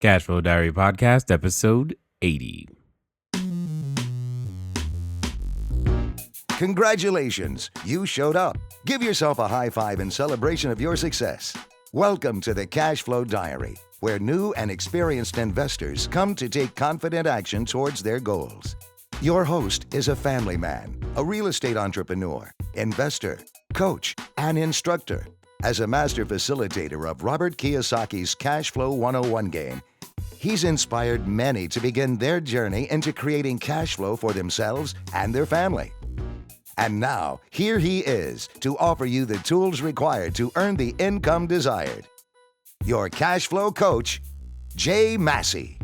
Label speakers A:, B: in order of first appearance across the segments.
A: Cashflow Diary Podcast, episode 80.
B: Congratulations, you showed up. Give yourself a high five in celebration of your success. Welcome to the Cashflow Diary, where new and experienced investors come to take confident action towards their goals. Your host is a family man, a real estate entrepreneur, investor, coach, and instructor. As a master facilitator of Robert Kiyosaki's Cashflow 101 game, he's inspired many to begin their journey into creating cash flow for themselves and their family. And now, here he is to offer you the tools required to earn the income desired. Your cash flow coach, Jay Massey.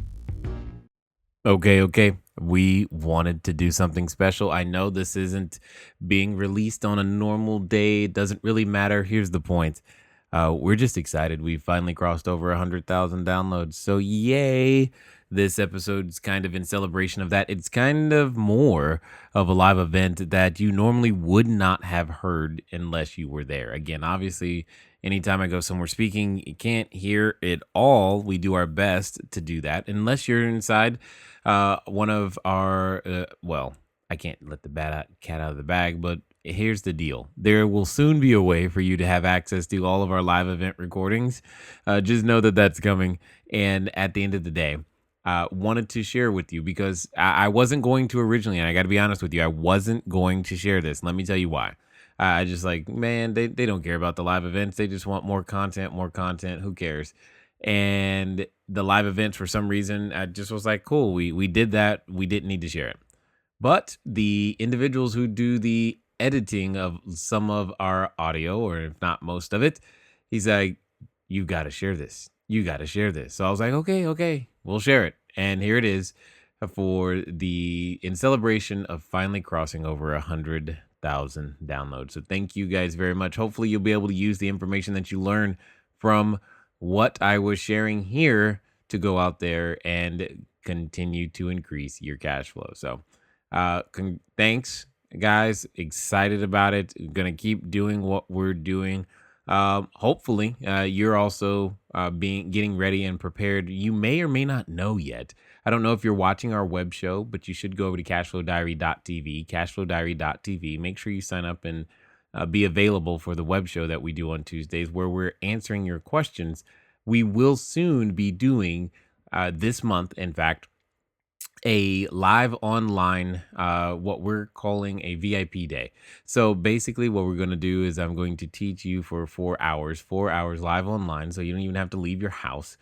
A: Okay. We wanted to do something special. I know this isn't being released on a normal day. It doesn't really matter. Here's the point. We're just excited. We finally crossed over 100,000 downloads. So yay. This episode's kind of in celebration of that. It's kind of more of a live event that you normally would not have heard unless you were there. Again, obviously, anytime I go somewhere speaking, you can't hear it all. We do our best to do that. Unless you're inside one of our, I can't let the cat out of the bag, but here's the deal. There will soon be a way for you to have access to all of our live event recordings. Just know that that's coming. And at the end of the day, wanted to share with you because I wasn't going to originally, and I got to be honest with you, I wasn't going to share this. Let me tell you why. I just man, they don't care about the live events. They just want more content. Who cares? And the live events, for some reason, I just was like, cool, we did that. We didn't need to share it. But the individuals who do the editing of some of our audio, or if not most of it, he's like, you got to share this. You got to share this. So I was like, okay, we'll share it. And here it is in celebration of finally crossing over 100,000 downloads. So thank you guys very much. Hopefully you'll be able to use the information that you learn from what I was sharing here to go out there and continue to increase your cash flow. So thanks, guys. Excited about it. Going to keep doing what we're doing. Hopefully, you're also getting ready and prepared. You may or may not know yet. I don't know if you're watching our web show, but you should go over to CashFlowDiary.tv, CashFlowDiary.tv. Make sure you sign up and be available for the web show that we do on Tuesdays, where we're answering your questions. We will soon be doing this month, in fact, a live online, what we're calling a VIP day. So basically what we're going to do is I'm going to teach you for 4 hours live online. So you don't even have to leave your house.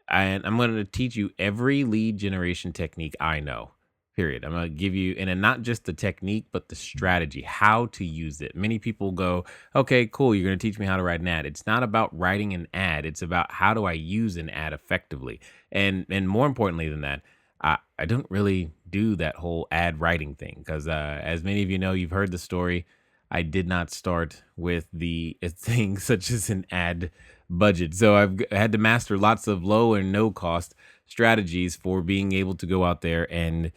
A: And I'm going to teach you every lead generation technique I know, period. I'm going to give you, and not just the technique, but the strategy, how to use it. Many people go, okay, cool. You're going to teach me how to write an ad. It's not about writing an ad. It's about how do I use an ad effectively? And more importantly than that, I don't really do that whole ad writing thing because as many of you know, you've heard the story. I did not start with the things such as an ad budget. So I've had to master lots of low and no cost strategies for being able to go out there and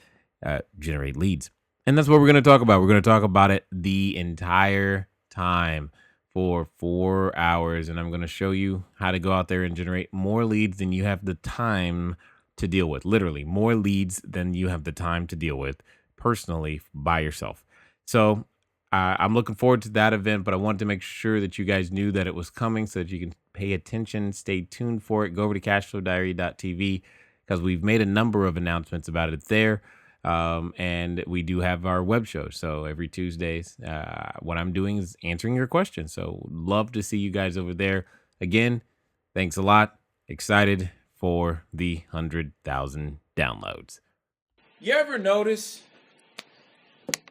A: generate leads. And that's what we're going to talk about. We're going to talk about it the entire time for 4 hours. And I'm going to show you how to go out there and generate more leads than you have the time to deal with. Literally more leads than you have the time to deal with personally by yourself. So I'm looking forward to that event, but I wanted to make sure that you guys knew that it was coming so that you can pay attention, stay tuned for it. Go over to CashFlowDiary.tv because we've made a number of announcements about it there. And we do have our web show. So every Tuesdays, what I'm doing is answering your questions. So love to see you guys over there. Again, thanks a lot. Excited for the 100,000 downloads.
C: You ever notice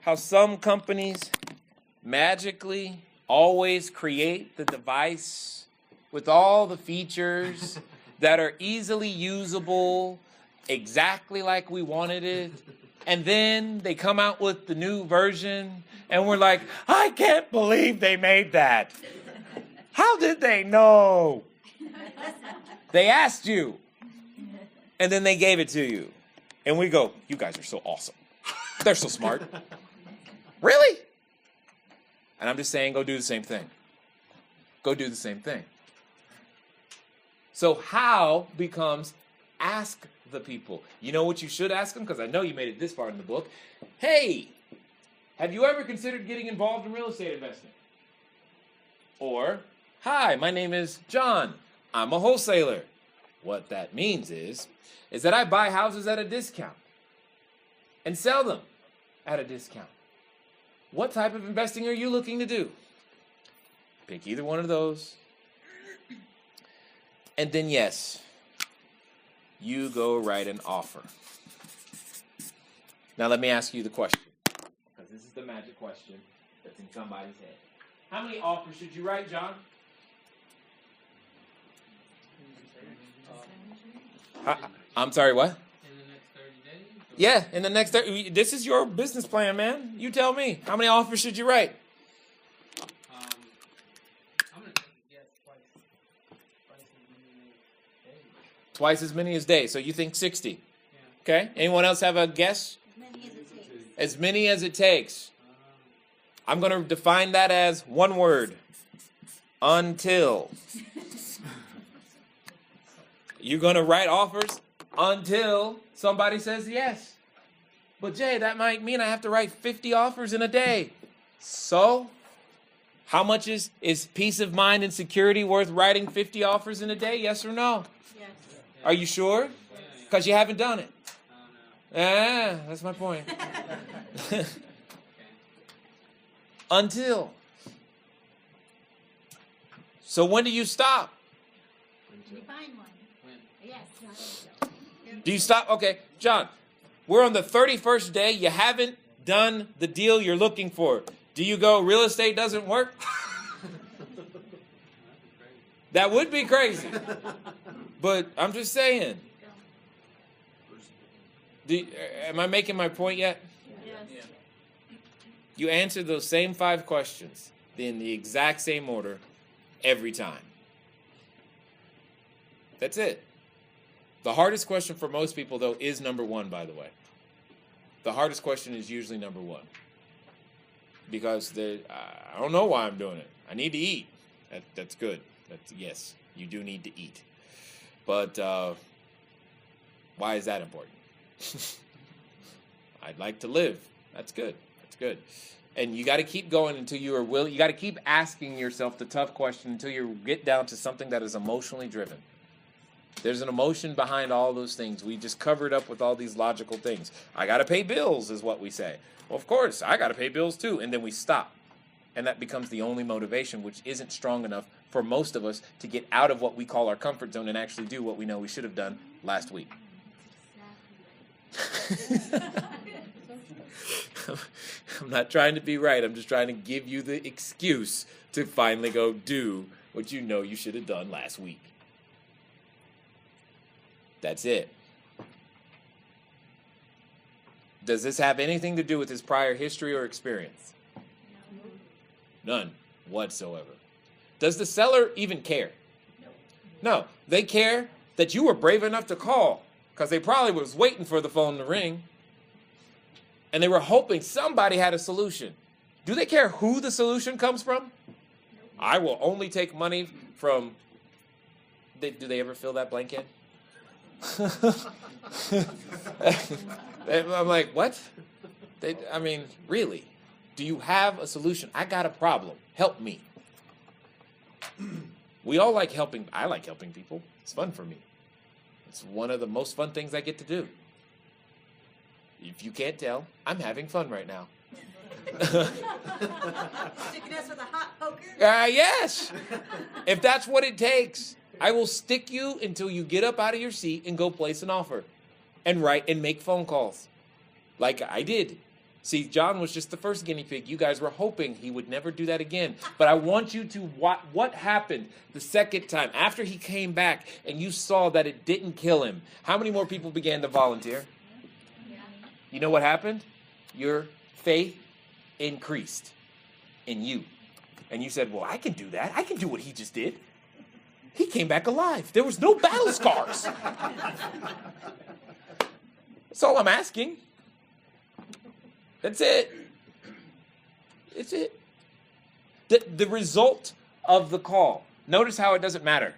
C: how some companies magically always create the device with all the features that are easily usable, exactly like we wanted it, and then they come out with the new version and we're like, I can't believe they made that. How did they know? They asked you, and then they gave it to you. And we go, you guys are so awesome. They're so smart. Really? And I'm just saying, go do the same thing. Go do the same thing. So how becomes ask the people. You know what you should ask them? Because I know you made it this far in the book. Hey, have you ever considered getting involved in real estate investing? Or, hi, my name is John. I'm a wholesaler. What that means is that I buy houses at a discount and sell them at a discount. What type of investing are you looking to do? Pick either one of those. And then, yes, you go write an offer. Now, let me ask you the question, because this is the magic question that's in somebody's head. How many offers should you write, John? I'm sorry, what?
D: In the next 30 days?
C: Yeah, in the next 30. This is your business plan, man. You tell me. How many offers should you write?
D: I'm going to take a guess
C: Twice as many as days. So you think 60.
D: Yeah.
C: Okay. Anyone else have a guess? As many as it takes. I'm going to define that as one word. Until. You're going to write offers until somebody says yes. But Jay, that might mean I have to write 50 offers in a day. So, how much is peace of mind and security worth writing 50 offers in a day? Yes or no?
E: Yes.
C: Are you sure? Because you haven't done it.
D: No.
C: Yeah, that's my point. Until. So when do you stop?
E: You find one.
D: When?
E: Yes.
C: Do you stop? Okay, John, we're on the 31st day. You haven't done the deal you're looking for. Do you go, real estate doesn't work? That would be crazy. But I'm just saying. Am I making my point yet?
E: Yes.
C: You answer those same 5 questions in the exact same order every time. That's it. The hardest question for most people, though, is number 1, by the way. The hardest question is usually number 1. Because I don't know why I'm doing it. I need to eat. That's good. Yes, you do need to eat. But why is that important? I'd like to live. That's good. That's good. And you got to keep going until you are willing. You got to keep asking yourself the tough question until you get down to something that is emotionally driven. There's an emotion behind all those things. We just cover it up with all these logical things. I got to pay bills is what we say. Well, of course, I got to pay bills too. And then we stop. And that becomes the only motivation, which isn't strong enough for most of us to get out of what we call our comfort zone and actually do what we know we should have done last week. I'm not trying to be right. I'm just trying to give you the excuse to finally go do what you know you should have done last week. That's it. Does this have anything to do with his prior history or experience? None whatsoever. Does the seller even care? No. They care that you were brave enough to call because they probably was waiting for the phone to ring and they were hoping somebody had a solution. Do they care who the solution comes from? I will only take money from... Do they ever fill that blank in? I'm like, what? Really? Do you have a solution? I got a problem. Help me. We all like helping. I like helping people. It's fun for me. It's one of the most fun things I get to do. If you can't tell, I'm having fun right now.
E: Sticking us with a hot poker?
C: Yes. If that's what it takes, I will stick you until you get up out of your seat and go place an offer and write and make phone calls like I did. See, John was just the first guinea pig. You guys were hoping he would never do that again. But I want you to what happened the second time after he came back and you saw that it didn't kill him. How many more people began to volunteer? You know what happened? Your faith increased in you. And you said, well, I can do that. I can do what he just did. He came back alive. There was no battle scars. That's all I'm asking. That's it. It's it. The result of the call. Notice how it doesn't matter.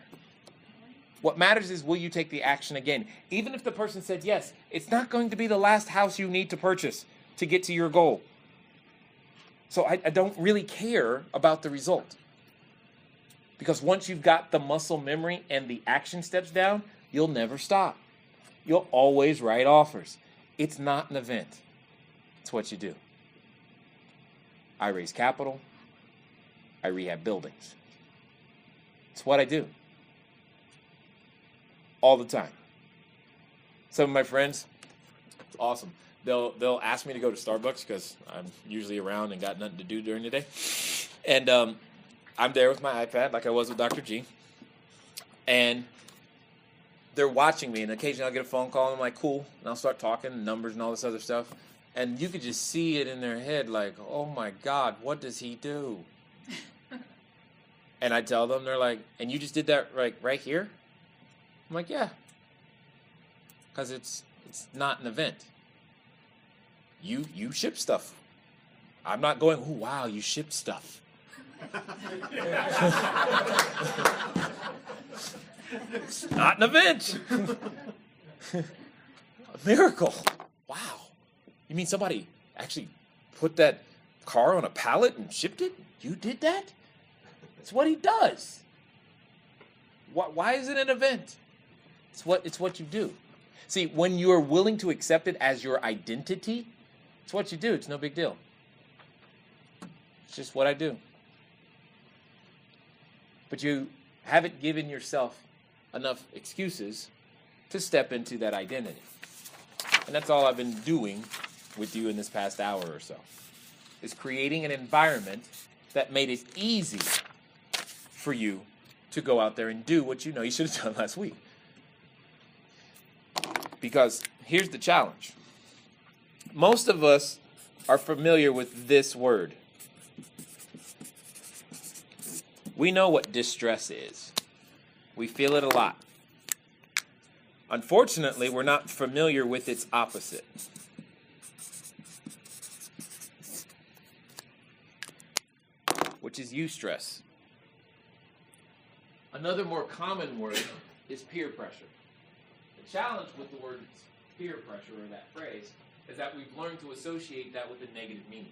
C: What matters is, will you take the action again? Even if the person said yes, it's not going to be the last house you need to purchase to get to your goal. So I don't really care about the result. Because once you've got the muscle memory and the action steps down, you'll never stop. You'll always write offers. It's not an event. It's what you do. I raise capital. I rehab buildings. It's what I do. All the time. Some of my friends, it's awesome. They'll ask me to go to Starbucks because I'm usually around and got nothing to do during the day. And I'm there with my iPad like I was with Dr. G. And they're watching me, and occasionally I'll get a phone call, and I'm like, cool. And I'll start talking numbers and all this other stuff. And you could just see it in their head like, oh my God, what does he do? And I tell them, they're like, and you just did that right here? I'm like, yeah. Because it's not an event. You ship stuff. I'm not going, oh wow, you ship stuff. It's not an event. A miracle. Wow. You mean somebody actually put that car on a pallet and shipped it? You did that? It's what he does. Why is it an event? It's what you do. See, when you're willing to accept it as your identity, it's what you do. It's no big deal. It's just what I do. But you haven't given yourself enough excuses to step into that identity. And that's all I've been doing with you in this past hour or so, is creating an environment that made it easy for you to go out there and do what you know you should have done last week. Because here's the challenge. Most of us are familiar with this word. We know what distress is. We feel it a lot. Unfortunately, we're not familiar with its opposite. Which is eustress. Another more common word is peer pressure. The challenge with the word peer pressure, or that phrase, is that we've learned to associate that with a negative meaning.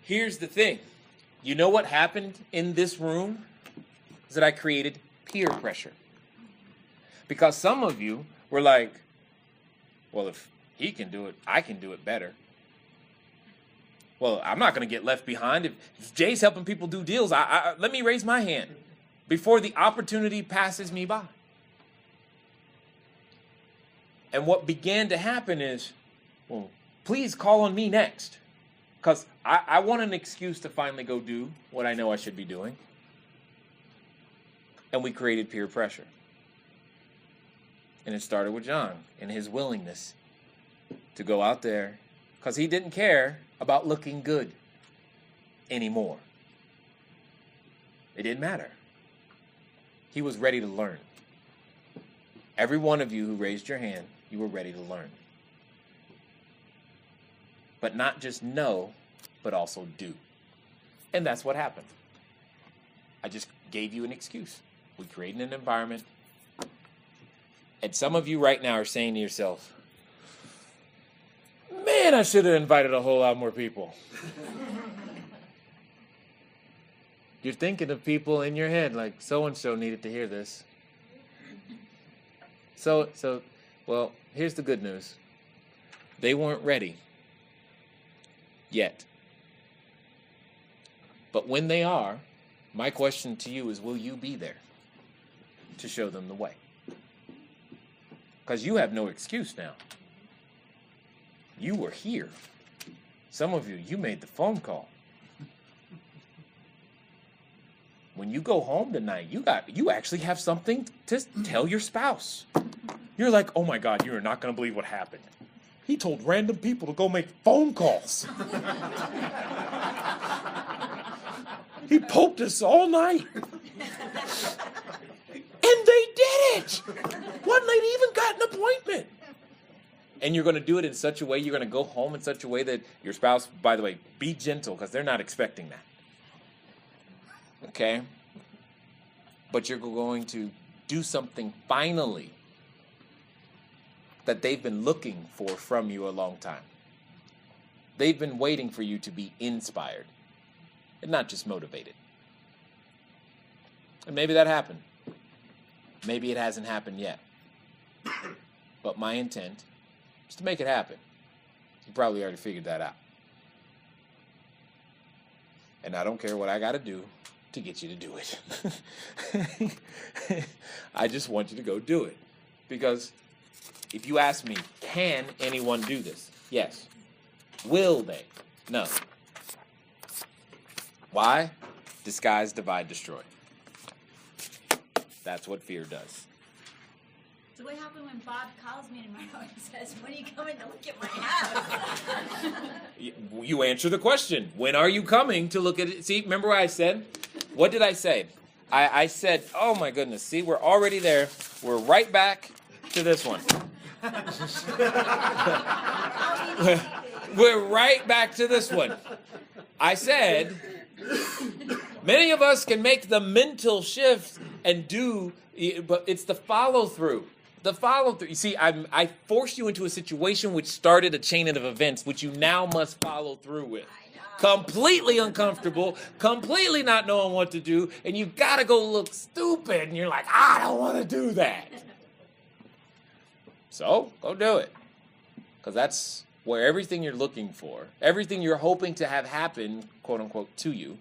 C: Here's the thing. You know what happened in this room? Is that I created peer pressure. Because some of you were like, well, if he can do it, I can do it better. Well, I'm not going to get left behind. If Jay's helping people do deals, let me raise my hand before the opportunity passes me by. And what began to happen is, well, please call on me next. Because I want an excuse to finally go do what I know I should be doing. And we created peer pressure. And it started with John and his willingness to go out there because he didn't care about looking good anymore. It didn't matter. He was ready to learn. Every one of you who raised your hand, you were ready to learn. But not just know, but also do. And that's what happened. I just gave you an excuse. We created an environment. And some of you right now are saying to yourself, man, I should have invited a whole lot more people. You're thinking of people in your head like, so-and-so needed to hear this. Well, here's the good news. They weren't ready yet. But when they are, my question to you is, will you be there to show them the way? Because you have no excuse now. You were here. Some of you made the phone call. When you go home tonight, you actually have something to tell your spouse. You're like, oh my God, you're not going to believe what happened. He told random people to go make phone calls. He poked us all night. And they did it. One lady even got an appointment. And you're going to do it in such a way, you're going to go home in such a way that your spouse, by the way, be gentle because they're not expecting that. Okay? but you're going to do something finally that they've been looking for from you a long time. They've been waiting for you to be inspired and not just motivated. And maybe that happened. Maybe it hasn't happened yet. But my intent is to make it happen. You probably already figured that out. And I don't care what I got to do to get you to do it. I just want you to go do it. Because if you ask me, can anyone do this? Yes. Will they? No. Why? Disguise, divide, destroy. That's what fear does.
E: So what happened when Bob calls me tomorrow and says, when are you coming to look at my house?
C: You answer the question. When are you coming to look at it? See, remember what I said? What did I say? I said, oh my goodness, see, we're already there. We're right back to this one. We're right back to this one. I said, many of us can make the mental shift and do, but it's the follow-through. The follow-through. You see, I forced you into a situation which started a chain of events, which you now must follow through with. Completely uncomfortable, completely not knowing what to do, and you gotta go look stupid, and you're like, I don't want to do that. So, go do it. Because that's where everything you're looking for, everything you're hoping to have happen, quote unquote, to you,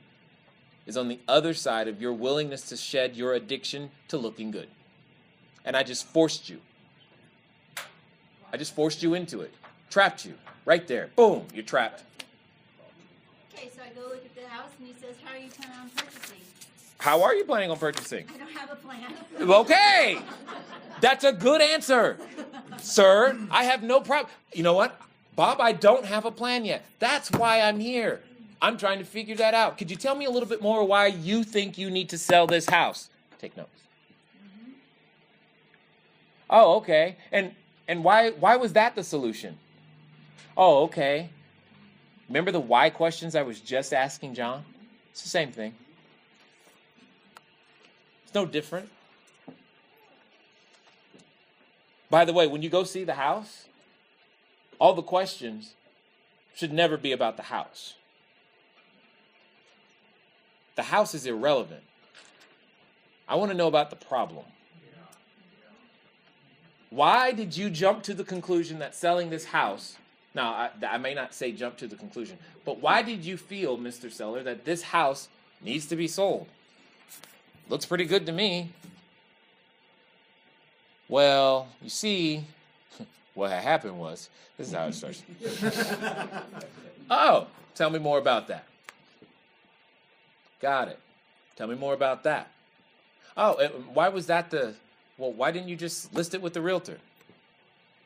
C: is on the other side of your willingness to shed your addiction to looking good. And I just forced you. I just forced you into it. Trapped you. Right there. Boom. You're trapped.
E: Okay, so I go look at the house and he says, how are you planning on purchasing?
C: How are you planning on purchasing?
E: I don't have a plan.
C: Okay. That's a good answer. Sir, I have no problem. You know what? Bob, I don't have a plan yet. That's why I'm here. I'm trying to figure that out. Could you tell me a little bit more why you think you need to sell this house? Take notes. Mm-hmm. Oh, okay. And why was that the solution? Oh, okay. Remember the why questions I was just asking John? It's the same thing. It's no different. By the way, when you go see the house, all the questions should never be about the house. The house is irrelevant. I want to know about the problem. Why did you jump to the conclusion that selling this house, now I may not say jump to the conclusion, but why did you feel, Mr. Seller, that this house needs to be sold? Looks pretty good to me. Well, you see, what had happened was, this is how it starts. Oh, tell me more about that. Got it. Tell me more about that. Oh, why was that why didn't you just list it with the realtor?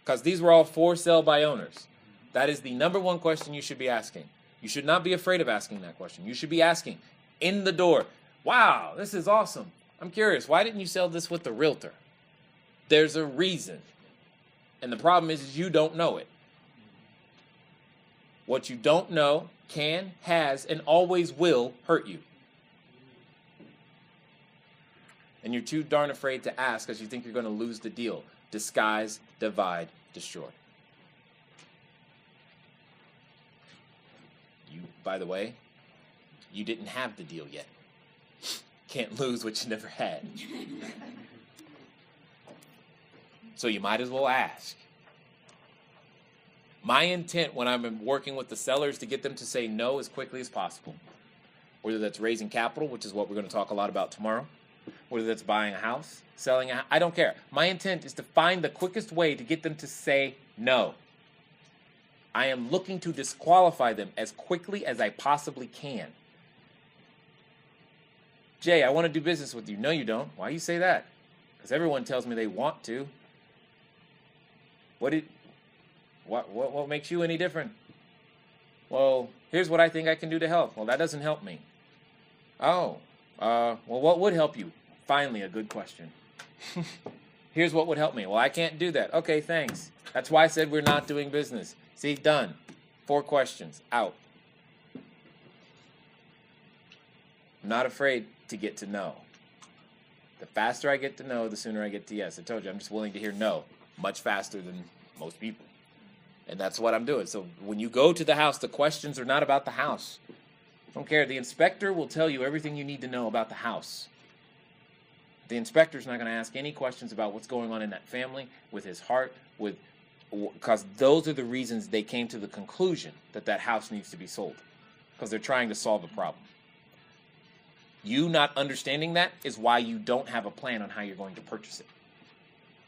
C: Because these were all for sale by owners. That is the number one question you should be asking. You should not be afraid of asking that question. You should be asking in the door, wow, this is awesome. I'm curious, why didn't you sell this with the realtor? There's a reason. And the problem is you don't know it. What you don't know can, has, and always will hurt you. And you're too darn afraid to ask because you think you're going to lose the deal. Disguise, divide, destroy. You, by the way, you didn't have the deal yet. Can't lose what you never had. So you might as well ask. My intent when I'm working with the sellers to get them to say no as quickly as possible. Whether that's raising capital, which is what we're going to talk a lot about tomorrow. Whether that's buying a house, selling a house, I don't care. My intent is to find the quickest way to get them to say no. I am looking to disqualify them as quickly as I possibly can. Jay, I want to do business with you. No, you don't. Why do you say that? Because everyone tells me they want to. What makes you any different? Well, here's what I think I can do to help. Well, that doesn't help me. Oh, well, what would help you? Finally, a good question. Here's what would help me. Well, I can't do that. Okay, thanks. That's why I said we're not doing business. See, done. 4 questions. Out. I'm not afraid to get to know. The faster I get to no, the sooner I get to yes. I told you, I'm just willing to hear no much faster than most people. And that's what I'm doing. So when you go to the house, the questions are not about the house. I don't care. The inspector will tell you everything you need to know about the house. The inspector's not going to ask any questions about what's going on in that family, with his heart, because those are the reasons they came to the conclusion that that house needs to be sold, because they're trying to solve a problem. You not understanding that is why you don't have a plan on how you're going to purchase it.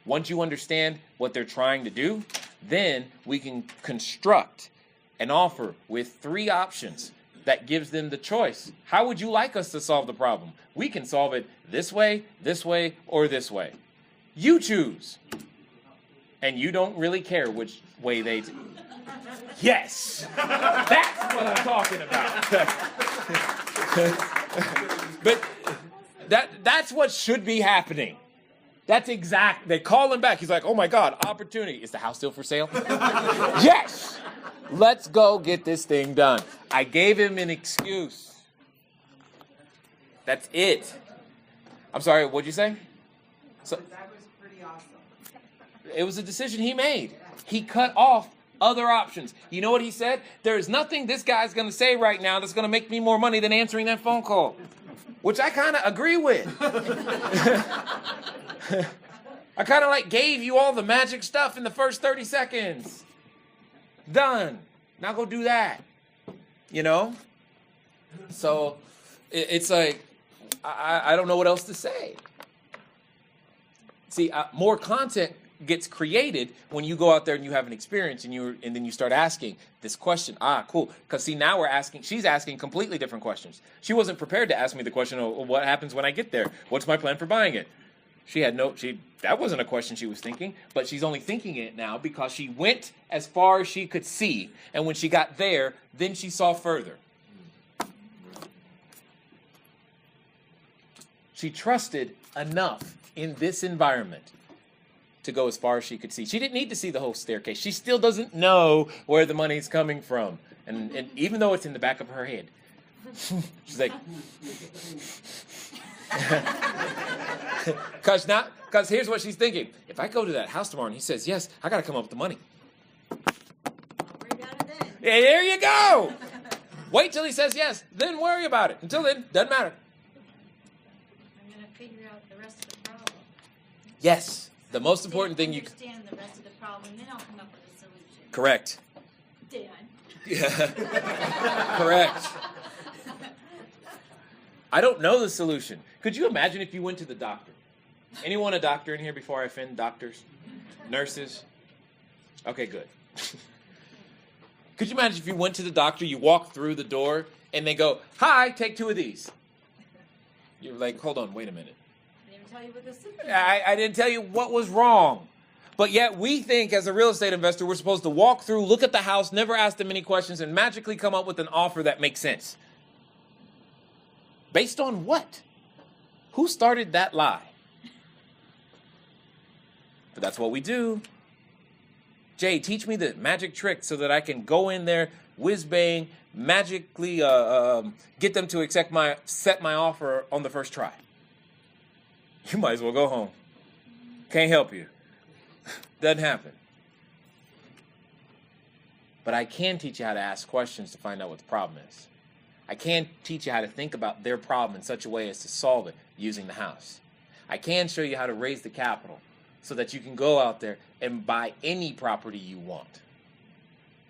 C: Once you understand what they're trying to do, then we can construct an offer with 3 options that gives them the choice. How would you like us to solve the problem? We can solve it this way, or this way. You choose. And you don't really care which way they do. Yes! That's what I'm talking about. But that's what should be happening. That's exact. They call him back. He's like, oh my God, opportunity. Is the house still for sale? Yes! Let's go get this thing done. I gave him an excuse. That's it. I'm sorry, what'd you say? So,
F: That was pretty awesome.
C: it was a decision he made. He cut off other options. You know what he said? There is nothing this guy's going to say right now that's going to make me more money than answering that phone call. Which I kind of agree with. I kind of like gave you all the magic stuff in the first 30 seconds. Done. Now go do that. You know? So it's like, I don't know what else to say. See, more content gets created when you go out there and you have an experience and then you start asking this question. Cool. Because see, now she's asking completely different questions. She wasn't prepared to ask me the question, oh, what happens when I get there? What's my plan for buying it? That wasn't a question she was thinking, but she's only thinking it now because she went as far as she could see. And when she got there, then she saw further. She trusted enough in this environment to go as far as she could see. She didn't need to see the whole staircase. She still doesn't know where the money's coming from. And even though it's in the back of her head, she's like, because here's what she's thinking. If I go to that house tomorrow and he says yes, I got to come up with the money.
E: Worry about it then.
C: Yeah, there you go. Wait till he says yes, then worry about it. Until then, doesn't matter.
E: I'm going to figure out the rest of the problem.
C: Yes, the most important thing you can...
E: Understand the rest of the problem, and then I'll come up with a solution.
C: Correct.
E: Dan.
C: Yeah. Correct. I don't know the solution. Could you imagine if you went to the doctor? Anyone a doctor in here before I offend doctors? Nurses? Okay, good. Could you imagine if you went to the doctor, you walk through the door, and they go, hi, take 2 of these. You're like, hold on, wait a minute.
E: I didn't even tell you what the symptoms
C: I didn't tell you what was wrong. But yet we think as a real estate investor, we're supposed to walk through, look at the house, never ask them any questions, and magically come up with an offer that makes sense. Based on what? Who started that lie? But that's what we do. Jay, teach me the magic trick so that I can go in there, whiz-bang, magically get them to set my offer on the first try. You might as well go home. Can't help you. Doesn't happen. But I can teach you how to ask questions to find out what the problem is. I can teach you how to think about their problem in such a way as to solve it using the house. I can show you how to raise the capital so that you can go out there and buy any property you want.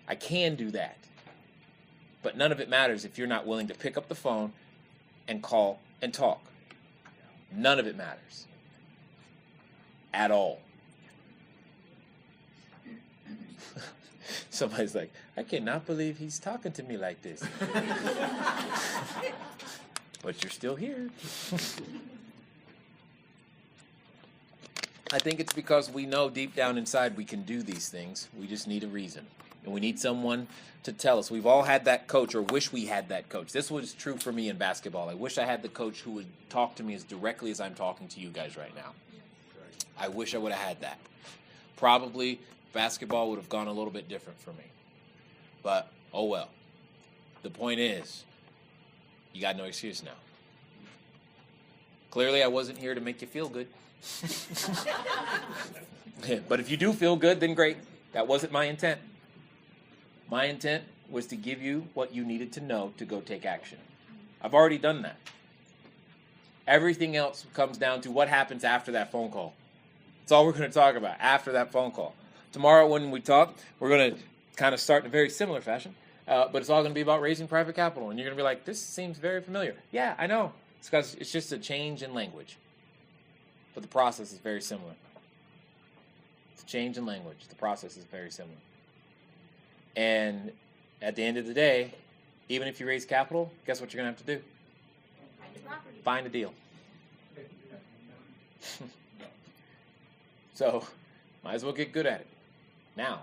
C: I can do that. But none of it matters if you're not willing to pick up the phone and call and talk. None of it matters. At all. Somebody's like, I cannot believe he's talking to me like this. But you're still here. I think it's because we know deep down inside we can do these things. We just need a reason. And we need someone to tell us. We've all had that coach or wish we had that coach. This was true for me in basketball. I wish I had the coach who would talk to me as directly as I'm talking to you guys right now. I wish I would have had that. Probably basketball would have gone a little bit different for me. But, oh well. The point is, you got no excuse now. Clearly, I wasn't here to make you feel good. But if you do feel good, then great. That wasn't my intent. My intent was to give you what you needed to know to go take action. I've already done that. Everything else comes down to what happens after that phone call. That's all we're going to talk about after that phone call. Tomorrow when we talk, we're going to kind of start in a very similar fashion, but it's all going to be about raising private capital. And you're going to be like, this seems very familiar. Yeah, I know. It's because it's just a change in language. But the process is very similar. It's a change in language. The process is very similar. And at the end of the day, even if you raise capital, guess what you're going to have to do?
E: Find the property.
C: Find a deal. So, might as well get good at it. Now.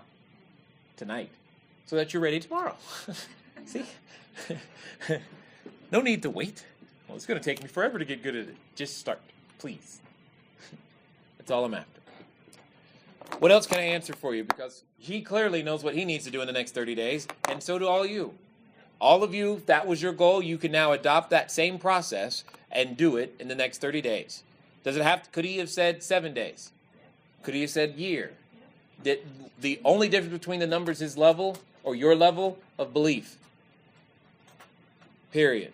C: Tonight. So that you're ready tomorrow. See? No need to wait. Well, it's going to take me forever to get good at it. Just start, please. That's all I'm after. What else can I answer for you? Because he clearly knows what he needs to do in the next 30 days, and so do all you. All of you, if that was your goal, you can now adopt that same process and do it in the next 30 days. Does it have to, could he have said 7 days? Could he have said year? The only difference between the numbers is level, or your level of belief. Period.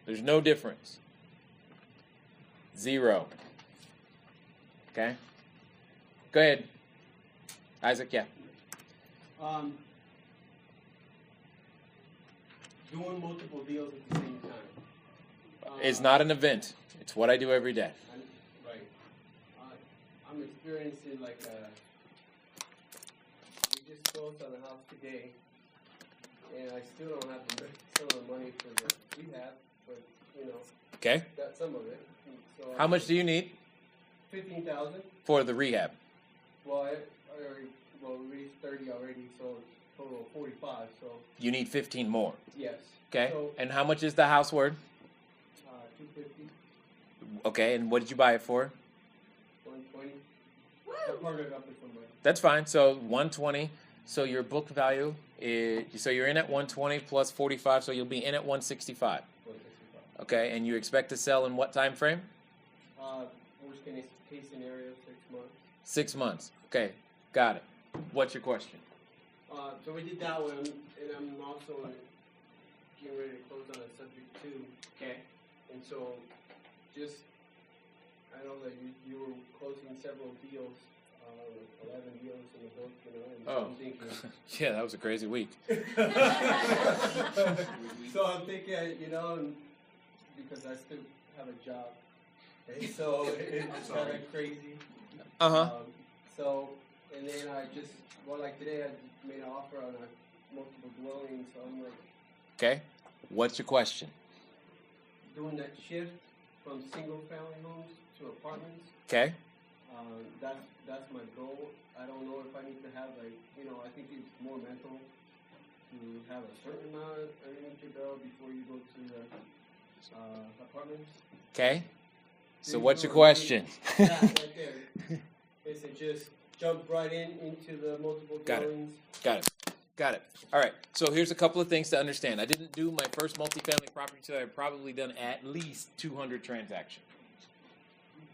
C: There's no difference. 0. Okay? Go ahead. Isaac, yeah.
F: Doing multiple deals at the same time.
C: It's not an event. It's what I do every day.
F: Right. I'm experiencing like we just closed on a house today, and I still don't have some of the money for the rehab, but
C: Okay?
F: got some of it. So
C: How much do you need
F: 15,000.
C: for the rehab?
F: Well, I already reached 30 already, so total of 45. So
C: You need 15 more.
F: yes.
C: Okay?
F: So
C: And how much is the house worth?
F: 250,
C: Okay, and what did you buy it for?
F: 120. I partnered up with somebody.
C: That's fine. So 120. So your book value is, so you're in at 120 plus 45, so you'll be in at 165.
F: 165.
C: Okay, and you expect to sell in what time frame?
F: Worst case scenario, 6 months.
C: 6 months. Okay, got it. What's your question?
F: So we did that one, and I'm also getting ready to close on a subject too.
C: Okay.
F: And so, I know that you were closing several deals, 11 deals in the book, and so I'm thinking.
C: Yeah, that was a crazy week.
F: So I'm thinking, and because I still have a job, and so it's kind of crazy.
C: Uh-huh.
F: So, and then like today I made an offer on a multiple dwelling, so I'm like
C: Okay. What's your question?
F: doing that shift from single family homes to apartments.
C: Okay.
F: That's my goal. I don't know if I need to have I think it's more mental to have a certain amount I need to go before you go to the apartments.
C: Okay. So
F: Dude,
C: what's your
F: or
C: question?
F: That right there. Is it just jump right into the multiple
C: Got it.
F: dwellings?
C: Got it. All right. So here's a couple of things to understand. I didn't do my first multifamily property until I've probably done at least 200 transactions.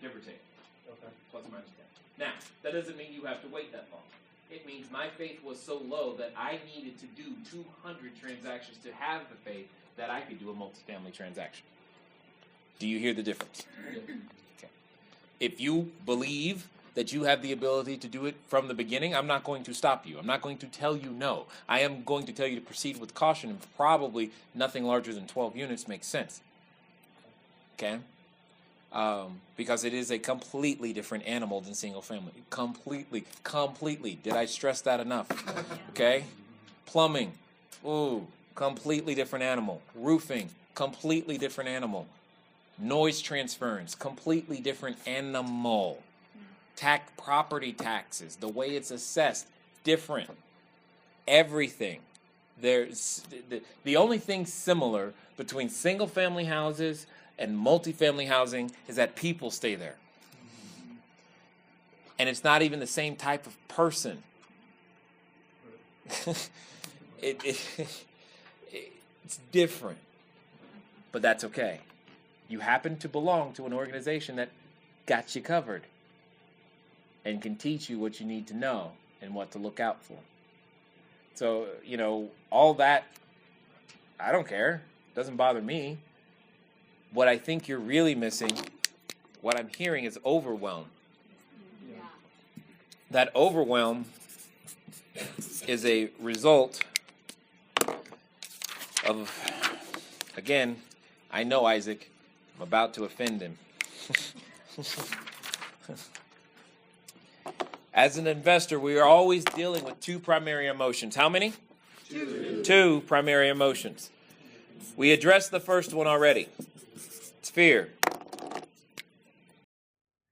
C: Give or take.
F: Okay.
C: Plus or minus 10. Now, that doesn't mean you have to wait that long. It means my faith was so low that I needed to do 200 transactions to have the faith that I could do a multifamily transaction. Do you hear the difference? Okay. If you believe that you have the ability to do it from the beginning, I'm not going to stop you. I'm not going to tell you no. I am going to tell you to proceed with caution, and probably nothing larger than 12 units makes sense. Okay? Because it is a completely different animal than single family. Completely. Did I stress that enough? Okay? Plumbing, ooh, completely different animal. Roofing, completely different animal. Noise transference, completely different animal. Property taxes, the way it's assessed, different. Everything. There's the only thing similar between single family houses and multifamily housing is that people stay there. And it's not even the same type of person. It's different. But that's okay. You happen to belong to an organization that got you covered and can teach you what you need to know and what to look out for. So, all that, I don't care. Doesn't bother me. What I think you're really missing, what I'm hearing, is overwhelm.
E: Yeah.
C: That overwhelm is a result of, again, I know Isaac, I'm about to offend him. As an investor, we are always dealing with two primary emotions. How many? Two primary emotions. We addressed the first one already. It's fear.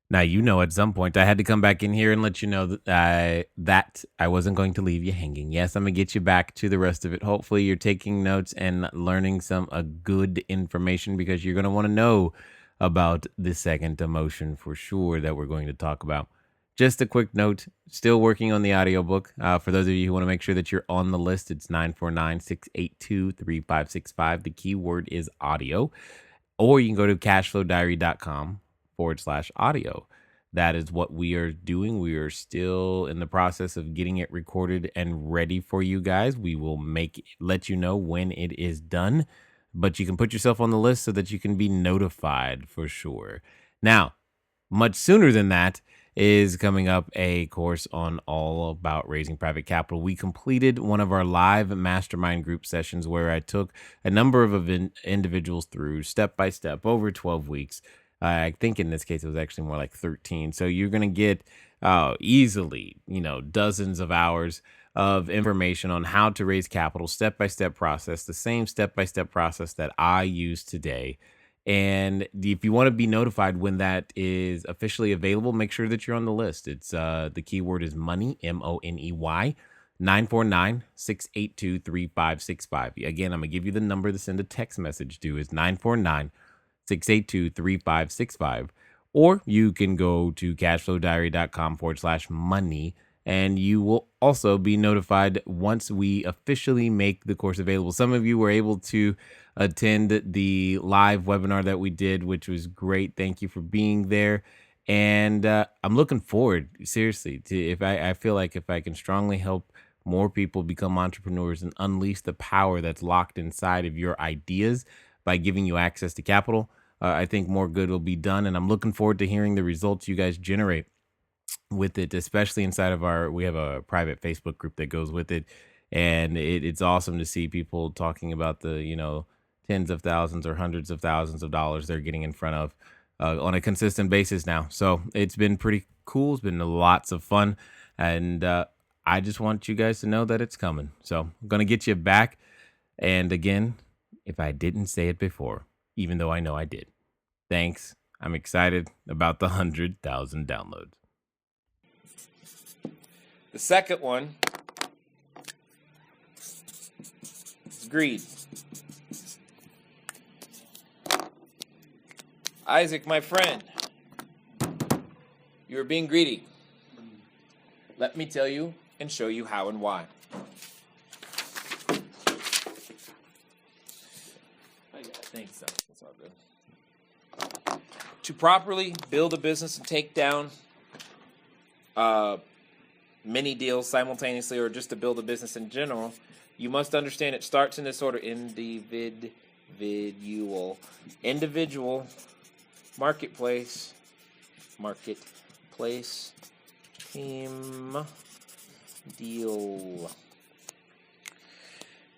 A: Now, at some point I had to come back in here and let you know that I wasn't going to leave you hanging. Yes, I'm going to get you back to the rest of it. Hopefully you're taking notes and learning some good information, because you're going to want to know about the second emotion for sure that we're going to talk about. Just a quick note, still working on the audiobook. For those of you who want to make sure that you're on the list, it's 949-682-3565. The keyword is audio. Or you can go to cashflowdiary.com/audio. That is what we are doing. We are still in the process of getting it recorded and ready for you guys. We will let you know when it is done, but you can put yourself on the list so that you can be notified for sure. Now, much sooner than that is coming up a course on all about raising private capital. We completed one of our live mastermind group sessions where I took a number of individuals through step by step over 12 weeks. I think in this case it was actually more like 13. So you're going to get easily, dozens of hours of information on how to raise capital, step-by-step process, the same step-by-step process that I use today. And if you want to be notified when that is officially available, make sure that you're on the list. It's the keyword is money, MONEY, 949-682-3565. Again, I'm going to give you the number to send a text message to is 949-682-3565. Or you can go to cashflowdiary.com/money, and you will also be notified once we officially make the course available. Some of you were able to attend the live webinar that we did, which was great. Thank you for being there. And I'm looking forward, seriously, to I feel like if I can strongly help more people become entrepreneurs and unleash the power that's locked inside of your ideas by giving you access to capital, I think more good will be done. And I'm looking forward to hearing the results you guys generate with it, especially inside of we have a private Facebook group that goes with it. And it's awesome to see people talking about the, tens of thousands or hundreds of thousands of dollars they're getting in front of on a consistent basis now. So it's been pretty cool. It's been lots of fun. And I just want you guys to know that it's coming. So I'm going to get you back. And again, if I didn't say it before, even though I know I did, thanks. I'm excited about the 100,000 downloads.
C: The second one is greed. Isaac, my friend, you are being greedy. Let me tell you and show you how and why. Thanks, son. That's all good. To properly build a business and take down many deals simultaneously, or just to build a business in general, you must understand it starts in this order: individual, marketplace, team, deal.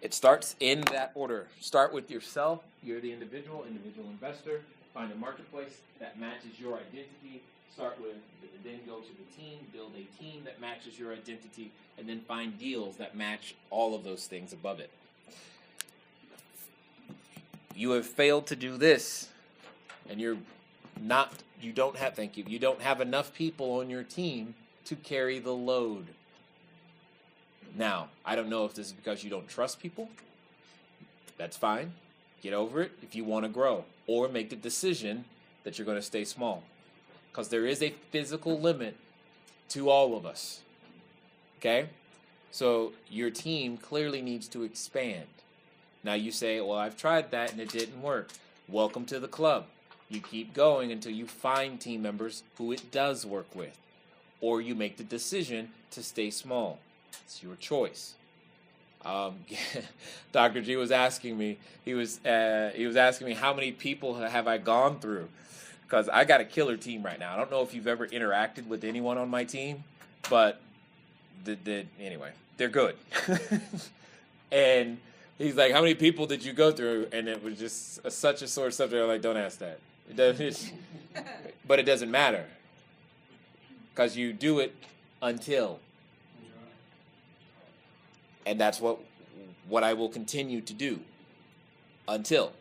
C: It starts in that order. Start with yourself. You're the individual investor. Find a marketplace that matches your identity. Then go to the team, build a team that matches your identity, and then find deals that match all of those things above it. You have failed to do this, and you don't have enough people on your team to carry the load. Now, I don't know if this is because you don't trust people. That's fine. Get over it if you want to grow, or make the decision that you're going to stay small. Because there is a physical limit to all of us. Okay? So your team clearly needs to expand. Now you say, well, I've tried that and it didn't work. Welcome to the club. You keep going until you find team members who it does work with, or you make the decision to stay small. It's your choice. Dr. G was asking me. He was asking me how many people have I gone through, because I got a killer team right now. I don't know if you've ever interacted with anyone on my team, but anyway, they're good. And he's like, how many people did you go through? And it was just such a sore subject. I'm like, don't ask that. But it doesn't matter, because you do it until. And that's what I will continue to do until.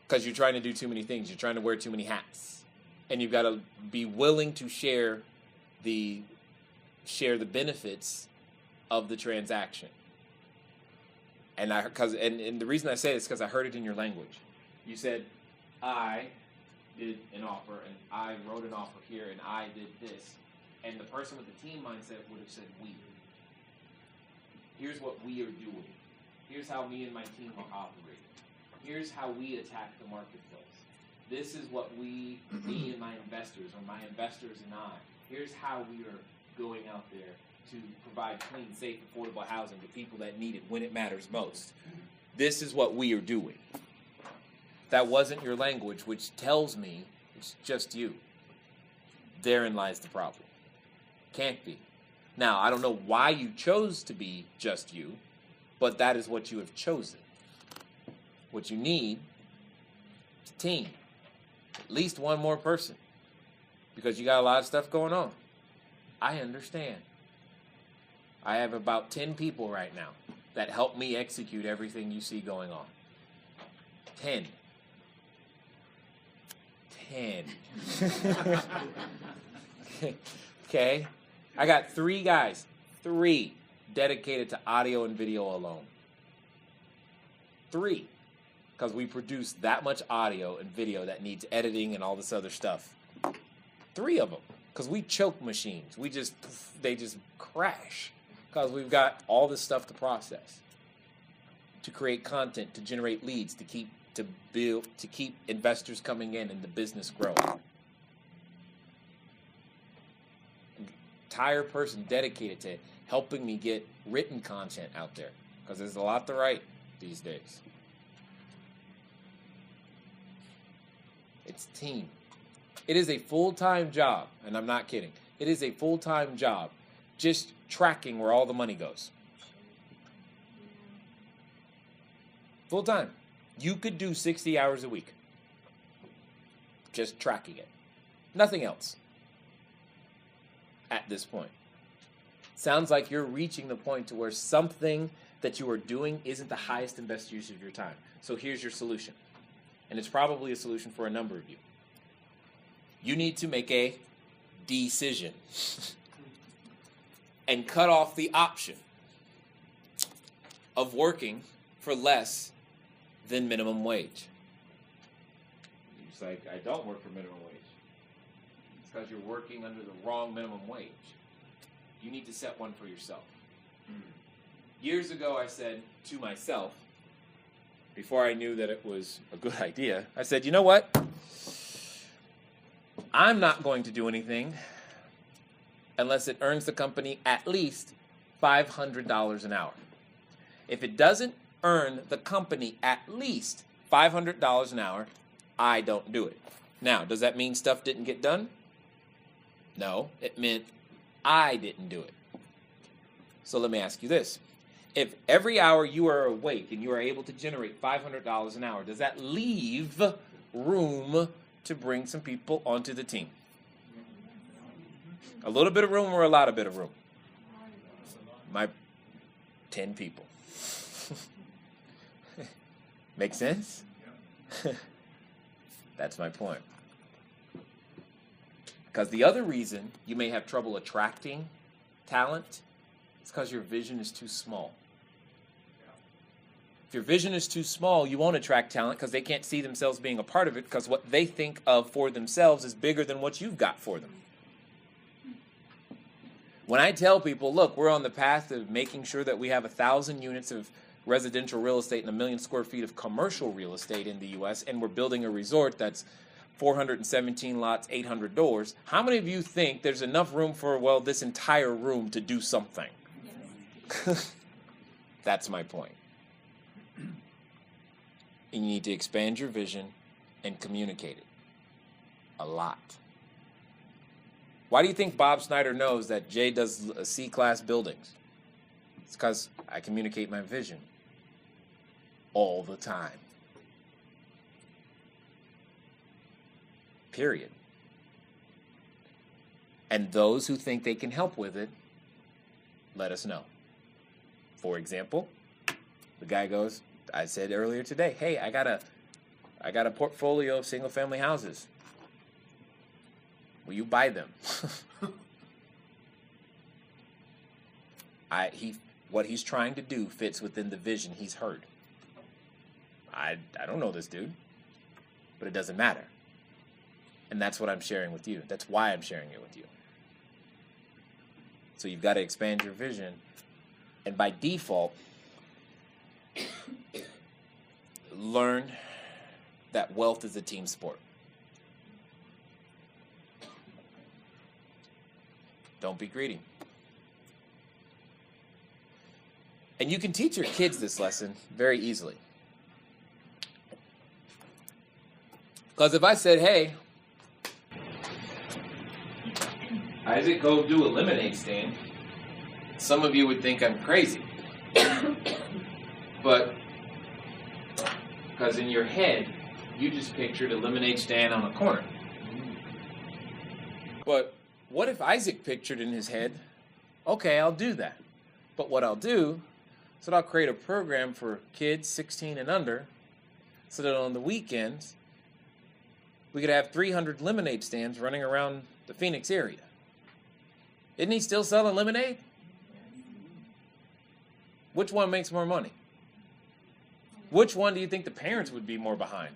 C: Because you're trying to do too many things. You're trying to wear too many hats. And you've got to be willing to share the benefits of the transaction. And the reason I say it is because I heard it in your language. You said, I did an offer, and I wrote an offer here, and I did this. And the person with the team mindset would have said, we. Here's what we are doing. Here's how me and my team are operating. Here's how we attack the marketplace. This is what me and my investors, or my investors and I, here's how we are going out there to provide clean, safe, affordable housing to people that need it when it matters most. This is what we are doing. That wasn't your language, which tells me it's just you. Therein lies the problem. Can't be. Now, I don't know why you chose to be just you, but that is what you have chosen. What you need is a team. At least one more person. Because you got a lot of stuff going on. I understand. I have about 10 people right now that help me execute everything you see going on. 10. 10. Okay? I got 3 guys, 3 dedicated to audio and video alone. 3. Because we produce that much audio and video that needs editing and all this other stuff. 3 of them. Because we choke machines. They just crash. Because we've got all this stuff to process. To create content, to generate leads, to keep investors coming in and the business growing. Entire person dedicated to helping me get written content out there, because there's a lot to write these days. It's team. It is a full-time job, and I'm not kidding. It is a full-time job just tracking where all the money goes. Full-time. You could do 60 hours a week just tracking it. Nothing else. At this point. Sounds like you're reaching the point to where something that you are doing isn't the highest and best use of your time. So here's your solution. And it's probably a solution for a number of you. You need to make a decision and cut off the option of working for less than minimum wage. It's like, I don't work for minimum wage. Because you're working under the wrong minimum wage. You need to set one for yourself. Years ago, I said to myself, before I knew that it was a good idea, I said, you know what? I'm not going to do anything unless it earns the company at least $500 an hour. If it doesn't earn the company at least $500 an hour, I don't do it. Now, does that mean stuff didn't get done? No, it meant I didn't do it. So let me ask you this. If every hour you are awake and you are able to generate $500 an hour, does that leave room to bring some people onto the team? A little bit of room or a lot of bit of room? My 10 people. Make sense? That's my point. Because the other reason you may have trouble attracting talent is because your vision is too small. If your vision is too small, you won't attract talent because they can't see themselves being a part of it, because what they think of for themselves is bigger than what you've got for them. When I tell people, look, we're on the path of making sure that we have 1,000 units of residential real estate and 1 million square feet of commercial real estate in the U.S., and we're building a resort that's 417 lots, 800 doors, how many of you think there's enough room for, well, this entire room to do something? That's my point. And you need to expand your vision and communicate it a lot. Why do you think Bob Snyder knows that Jay does C-class buildings? It's because I communicate my vision all the time. Period. And those who think they can help with it, let us know. For example, the guy goes, I said earlier today, hey, I got a portfolio of single-family houses. Will you buy them? What he's trying to do fits within the vision he's heard. I don't know this dude, but it doesn't matter. And that's what I'm sharing with you. That's why I'm sharing it with you. So you've got to expand your vision. And by default, learn that wealth is a team sport. Don't be greedy. And you can teach your kids this lesson very easily. Because if I said, hey, Isaac, go do a lemonade stand, some of you would think I'm crazy. But because in your head, you just pictured a lemonade stand on a corner. But what if Isaac pictured in his head, okay, I'll do that. But what I'll do is that I'll create a program for kids 16 and under so that on the weekends, we could have 300 lemonade stands running around the Phoenix area. Isn't he still selling lemonade? Which one makes more money? Which one do you think the parents would be more behind?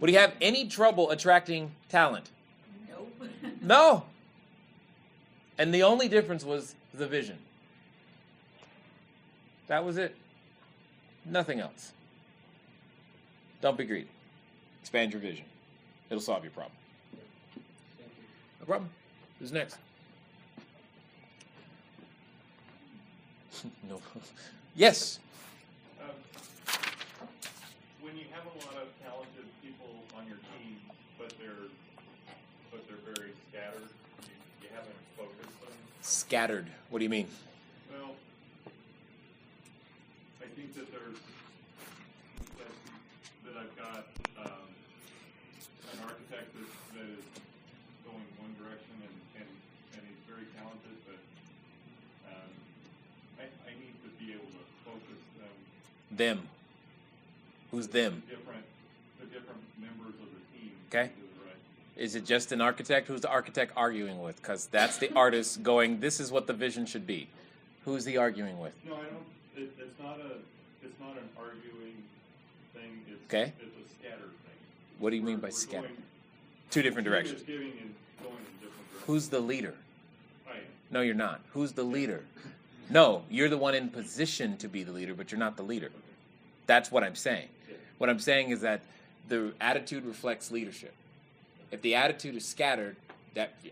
C: Would he have any trouble attracting talent?
E: Nope.
C: No. And the only difference was the vision. That was it. Nothing else. Don't be greedy. Expand your vision. It'll solve your problem. No problem. Who's next? No. Yes.
G: When you have a lot of talented people on your team, but they're very scattered, you haven't focused them.
C: Scattered. What do you mean?
G: Well, I think that that I've got an architect that is going one direction and he's very talented, but I need to be able to focus them.
C: Them. Who's them?
G: The different members of the team.
C: Okay.
G: To do it right.
C: Is it just an architect? Who's the architect arguing with? Because that's the artist going, this is what the vision should be. Who's he arguing with?
G: No, I don't. It's not an arguing thing.
C: Okay.
G: It's a scattered thing.
C: What do you mean by
G: We're
C: scattered?
G: going-
C: Two different
G: the team
C: directions.
G: is giving and going in different directions.
C: Who's the leader?
G: I am.
C: No, you're not. Who's the leader? No, you're the one in position to be the leader, but you're not the leader. That's what I'm saying.
G: Yeah.
C: What I'm saying is that the attitude reflects leadership. If the attitude is scattered,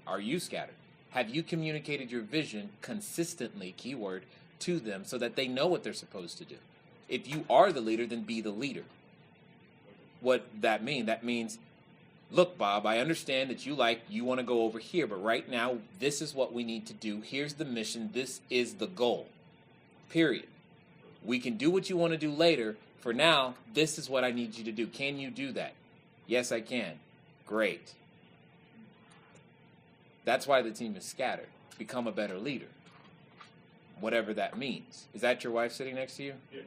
C: are you scattered? Have you communicated your vision consistently, keyword, to them so that they know what they're supposed to do? If you are the leader, then be the leader. What that mean? That means, look, Bob, I understand that you want to go over here, but right now, this is what we need to do. Here's the mission. This is the goal. Period. We can do what you want to do later. For now, this is what I need you to do. Can you do that? Yes, I can. Great. That's why the team is scattered. Become a better leader. Whatever that means. Is that your wife sitting next to you?
G: Yeah.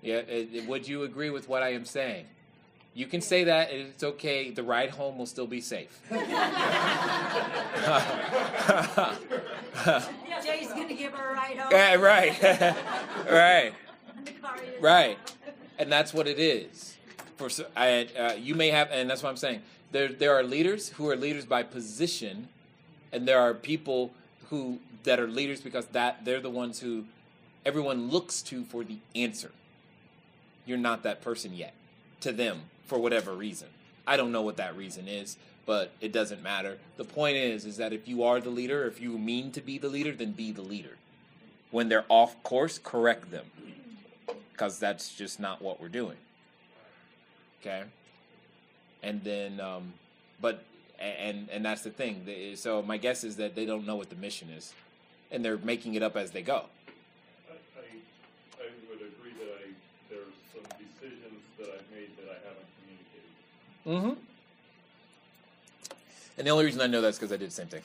C: Yeah. Would you agree with what I am saying? You can say that, and it's okay. The ride home will still be safe.
E: Jay's gonna give her a ride home.
C: Yeah, right. Right.
E: The car is-
C: Right. And that's what it is. You may have, and that's what I'm saying. There are leaders who are leaders by position, and there are people that are leaders because they're the ones who everyone looks to for the answer. you're not that person yet to them for whatever reason. I don't know what that reason is, but it doesn't matter. The point is that if you are the leader, if you mean to be the leader, then be the leader. When they're off course, correct them, because that's just not what we're doing. Okay? And then, and that's the thing. So my guess is that they don't know what the mission is, and they're making it up as they go.
G: I would agree that there's some decisions that I've made that I haven't communicated.
C: Mm-hmm. And the only reason I know that's because I did the same thing.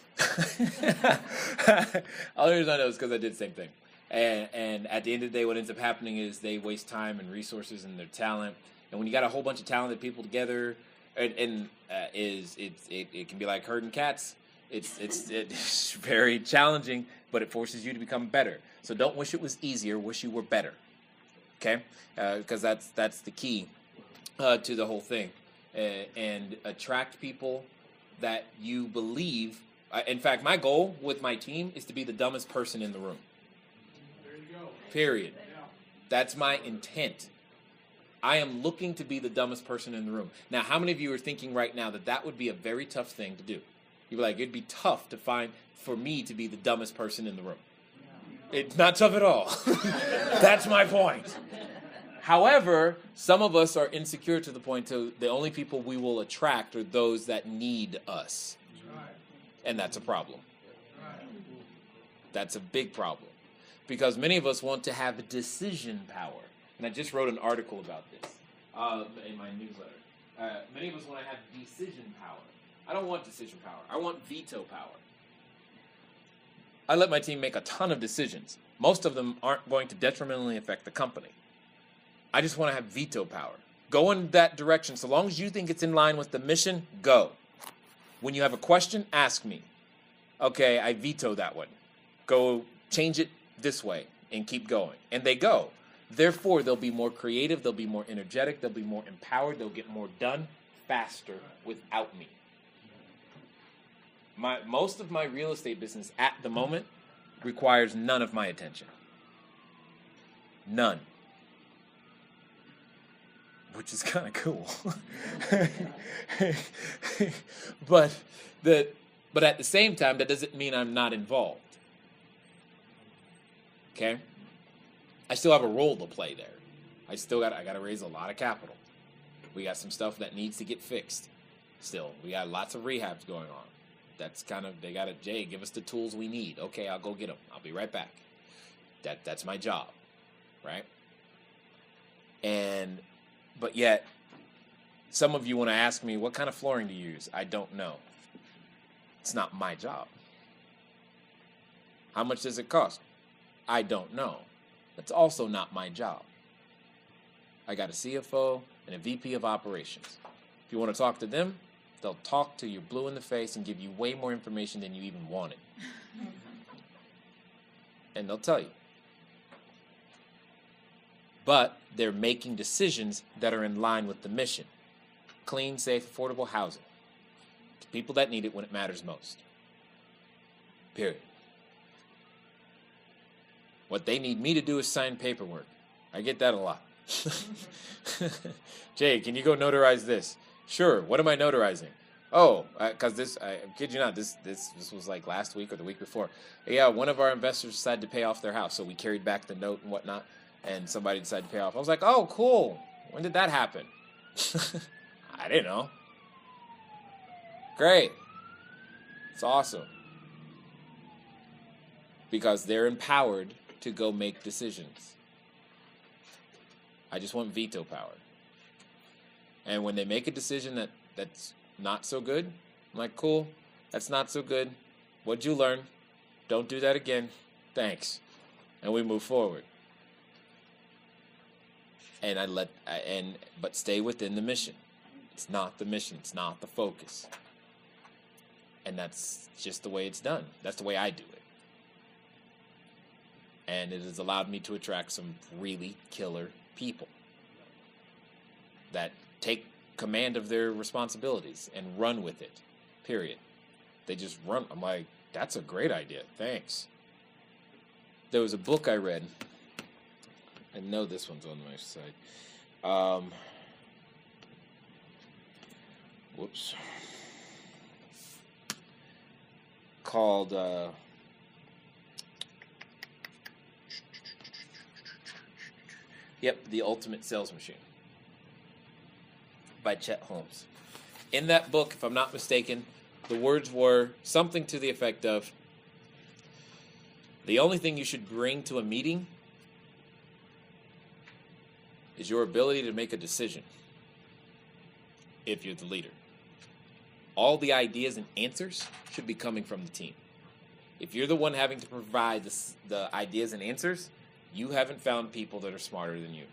C: The only reason I know is because I did the same thing. And at the end of the day, what ends up happening is they waste time and resources and their talent. And when you got a whole bunch of talented people together, it can be like herding cats. It's very challenging, but it forces you to become better. So don't wish it was easier. Wish you were better. Okay, because that's the key to the whole thing. And attract people that you believe. In fact, my goal with my team is to be the dumbest person in the room.
D: There you go.
C: Period.
D: Yeah.
C: That's my intent. I am looking to be the dumbest person in the room. Now, how many of you are thinking right now that that would be a very tough thing to do? You'd be like, it'd be tough to find for me to be the dumbest person in the room. It's not tough at all. That's my point. However, some of us are insecure to the point to the only people we will attract are those that need us. And that's a problem. That's a big problem. Because many of us want to have decision power. And I just wrote an article about this in my newsletter. Many of us want to have decision power. I don't want decision power. I want veto power. I let my team make a ton of decisions. Most of them aren't going to detrimentally affect the company. I just want to have veto power. Go in that direction. So long as you think it's in line with the mission, go. When you have a question, ask me. Okay, I veto that one. Go change it this way and keep going. And they go. Therefore, they'll be more creative, they'll be more energetic, they'll be more empowered, they'll get more done faster without me. Most of my real estate business at the moment requires none of my attention. None. Which is kind of cool. But at the same time, that doesn't mean I'm not involved. Okay? I still have a role to play there. I got to raise a lot of capital. We got some stuff that needs to get fixed. Still, we got lots of rehabs going on. That's kind of, Jay, give us the tools we need. Okay, I'll go get them. I'll be right back. That's my job, right? But yet, some of you want to ask me, what kind of flooring to use? I don't know. It's not my job. How much does it cost? I don't know. That's also not my job. I got a CFO and a VP of operations. If you want to talk to them, they'll talk till you're blue in the face and give you way more information than you even wanted. And they'll tell you. But they're making decisions that are in line with the mission. Clean, safe, affordable housing. To people that need it when it matters most. Period. What they need me to do is sign paperwork. I get that a lot. Jay, can you go notarize this? Sure. What am I notarizing? Oh, because I kid you not, this was like last week or the week before. Yeah, one of our investors decided to pay off their house, so we carried back the note and whatnot, and somebody decided to pay off. I was like, oh, cool. When did that happen? I didn't know. Great. It's awesome. Because they're empowered to go make decisions. I just want veto power. And when they make a decision that's not so good, I'm like, cool, that's not so good. What'd you learn? Don't do that again. Thanks. And we move forward. And but stay within the mission. It's not the mission. It's not the focus. And that's just the way it's done. That's the way I do it. And it has allowed me to attract some really killer people that take command of their responsibilities and run with it, period. They just run. I'm like, that's a great idea. Thanks. There was a book I read. I know this one's on my side. Um, whoops. Called The Ultimate Sales Machine by Chet Holmes. In that book, if I'm not mistaken, the words were something to the effect of, the only thing you should bring to a meeting is your ability to make a decision if you're the leader. All the ideas and answers should be coming from the team. If you're the one having to provide the ideas and answers, you haven't found people that are smarter than you.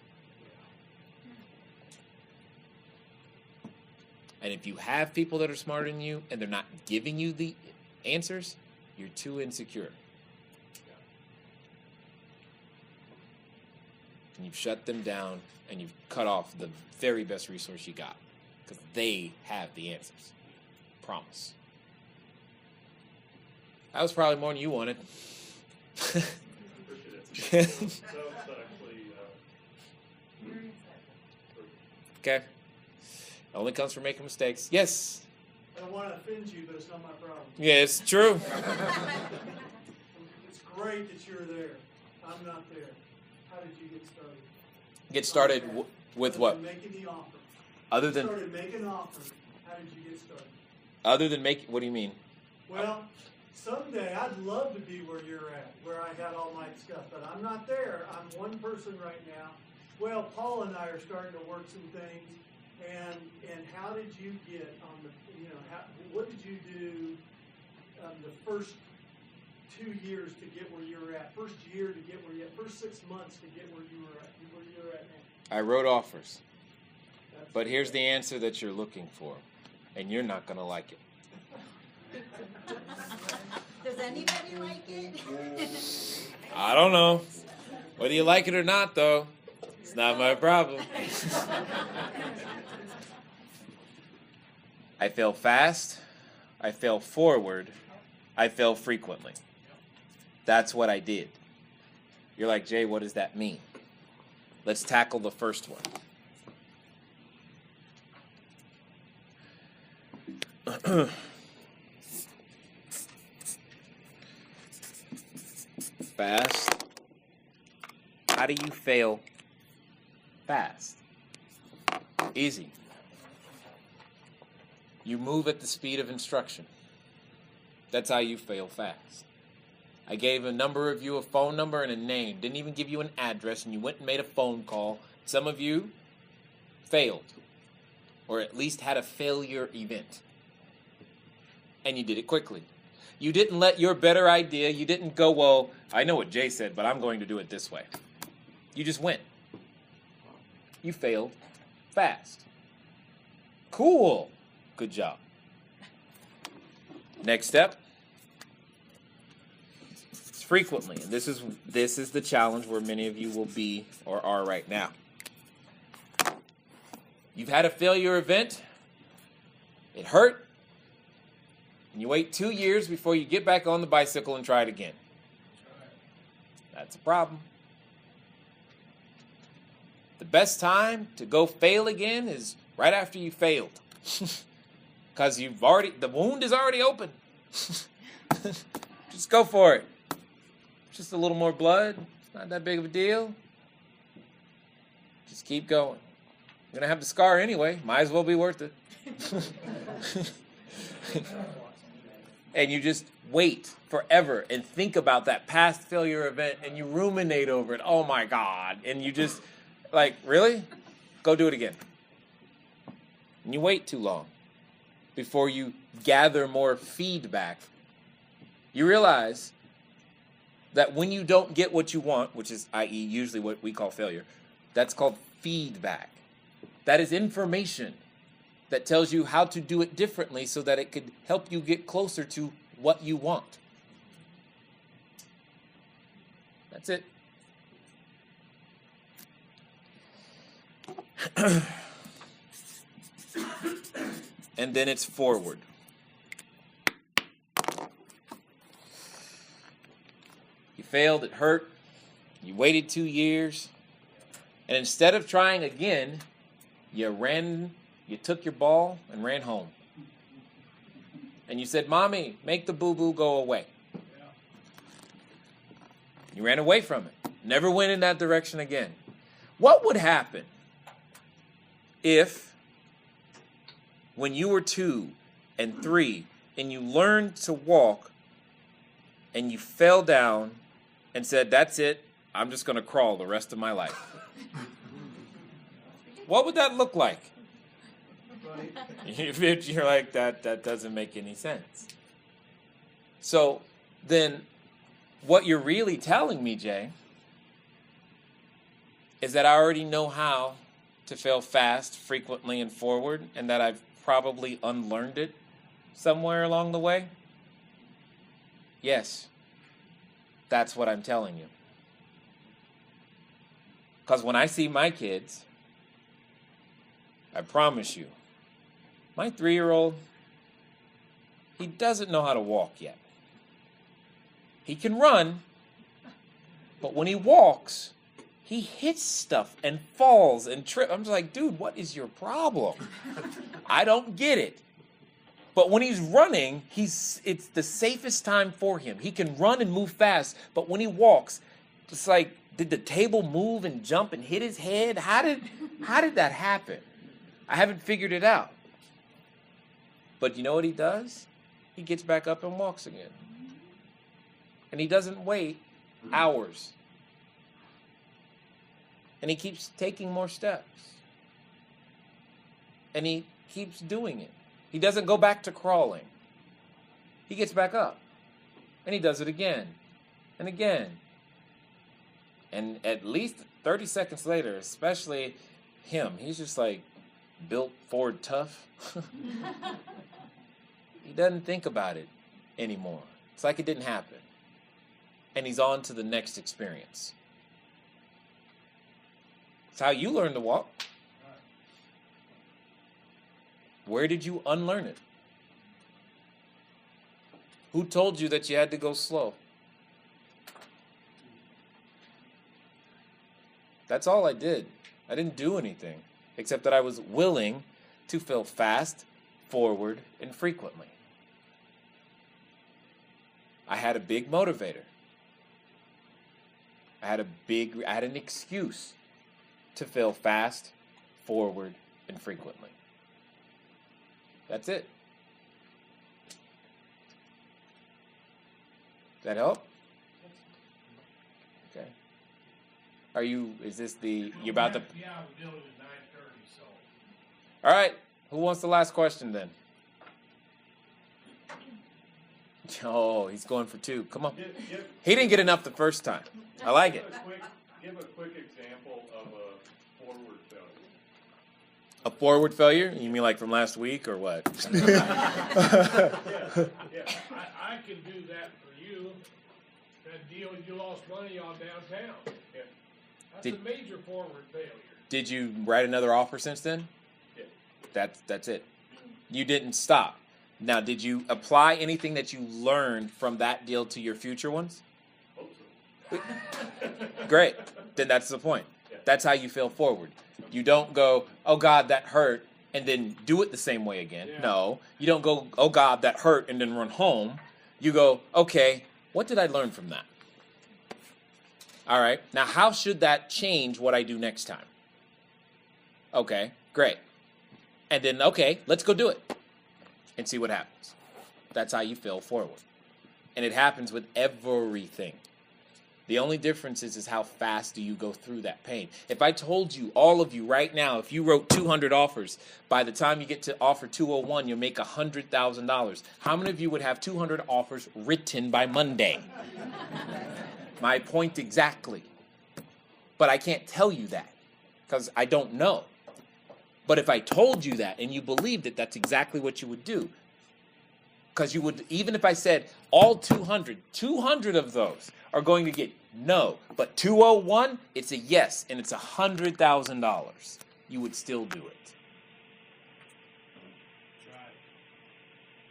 C: And if you have people that are smarter than you and they're not giving you the answers, you're too insecure. And you've shut them down and you've cut off the very best resource you got because they have the answers. Promise. That was probably more than you wanted.
G: Appreciate it. So it's actually,
C: Okay. It only comes from making mistakes. Yes.
D: I don't want to offend you, but it's not my problem.
C: Yeah, it's true.
D: It's great that you're there. I'm not there. How did you get started?
C: Get started with what?
D: Making the offer.
C: Other
D: You
C: than
D: started making offers. How did you get started?
C: what do you mean?
D: Well, someday I'd love to be where you're at, where I had all my stuff, but I'm not there. I'm one person right now. Well, Paul and I are starting to work some things, and how did you get on the, what did you do the first 2 years to get where you're at, first year to get where you're at, first 6 months to get where you're at now?
C: I wrote offers.
D: That's
C: But here's the answer that you're looking for, and you're not going to like it.
E: Does anybody like it?
C: I don't know. Whether you like it or not, though, it's not my problem. I fail fast. I fail forward. I fail frequently. That's what I did. You're like, Jay, what does that mean? Let's tackle the first one. Fast. How do you fail fast? Easy. You move at the speed of instruction. That's how you fail fast. I gave a number of you a phone number and a name. Didn't even give you an address, and you went and made a phone call. Some of you failed, or at least had a failure event. And you did it quickly. You didn't let your better idea, you didn't go, well, I know what Jay said, but I'm going to do it this way. You just went. You failed fast. Cool. Good job. Next step. It's frequently, and this is the challenge where many of you will be or are right now. You've had a failure event. It hurt. And you wait 2 years before you get back on the bicycle and try it again. That's a problem. The best time to go fail again is right after you failed. Because the wound is already open. Just go for it. Just a little more blood. It's not that big of a deal. Just keep going. You're going to have the scar anyway. Might as well be worth it. And you just wait forever and think about that past failure event and you ruminate over it. Oh my God. And you just, really? Go do it again. And you wait too long before you gather more feedback. You realize that when you don't get what you want, which is, i.e., usually what we call failure, that's called feedback. That is information that tells you how to do it differently so that it could help you get closer to what you want. That's it. And then it's forward. You failed, it hurt. You waited 2 years. And instead of trying again, you took your ball and ran home. And you said, Mommy, make the boo-boo go away. You ran away from it. Never went in that direction again. What would happen if when you were 2 and 3 and you learned to walk and you fell down and said, that's it, I'm just going to crawl the rest of my life? What would that look like? If you're like, that doesn't make any sense. So then what you're really telling me, Jay, is that I already know how to fail fast, frequently, and forward, and that I've probably unlearned it somewhere along the way? Yes, that's what I'm telling you. Because when I see my kids, I promise you, my 3-year-old, he doesn't know how to walk yet. He can run, but when he walks, he hits stuff and falls and trips. I'm just like, dude, what is your problem? I don't get it. But when he's running, it's the safest time for him. He can run and move fast, but when he walks, it's like, did the table move and jump and hit his head? How did that happen? I haven't figured it out. But you know what he does? He gets back up and walks again. And he doesn't wait hours. And he keeps taking more steps. And he keeps doing it. He doesn't go back to crawling. He gets back up. And he does it again and again. And at least 30 seconds later, especially him, he's just like built Ford tough. He doesn't think about it anymore. It's like it didn't happen. And he's on to the next experience. It's how you learn to walk. Where did you unlearn it? Who told you that you had to go slow? That's all I did. I didn't do anything, except that I was willing to fail fast, forward, and frequently. I had a big motivator. I had an excuse to fail fast, forward, and frequently. That's it. That help? Okay. You're about to...
H: Yeah, we're doing it at 9:30, so.
C: All right. Who wants the last question then? Oh, he's going for 2. Come on. He didn't get enough the first time. I like it.
G: Give a quick example of a forward failure.
C: A forward failure? You mean like from last week or what?
H: Yeah, I can do that for you. That deal you lost money on downtown.
G: Yeah.
H: That's a major forward failure.
C: Did you write another offer since then?
G: Yeah.
C: That's it. You didn't stop. Now, did you apply anything that you learned from that deal to your future ones?
G: Hope so.
C: Great. Then that's the point. That's how you fail forward. You don't go, oh God, that hurt, and then do it the same way again.
H: Yeah.
C: No. You don't go, oh God, that hurt, and then run home. You go, okay, what did I learn from that? All right. Now, how should that change what I do next time? Okay, great. And then, okay, let's go do it and see what happens. That's how you fail forward. And it happens with everything. The only difference is how fast do you go through that pain. If I told you, all of you right now, if you wrote 200 offers, by the time you get to offer 201, you'll make $100,000. How many of you would have 200 offers written by Monday? My point exactly. But I can't tell you that because I don't know. But if I told you that and you believed it, that's exactly what you would do. Because you would, even if I said all 200 of those are going to get no, but 201, it's a yes, and it's $100,000. You would still do it.
H: Right.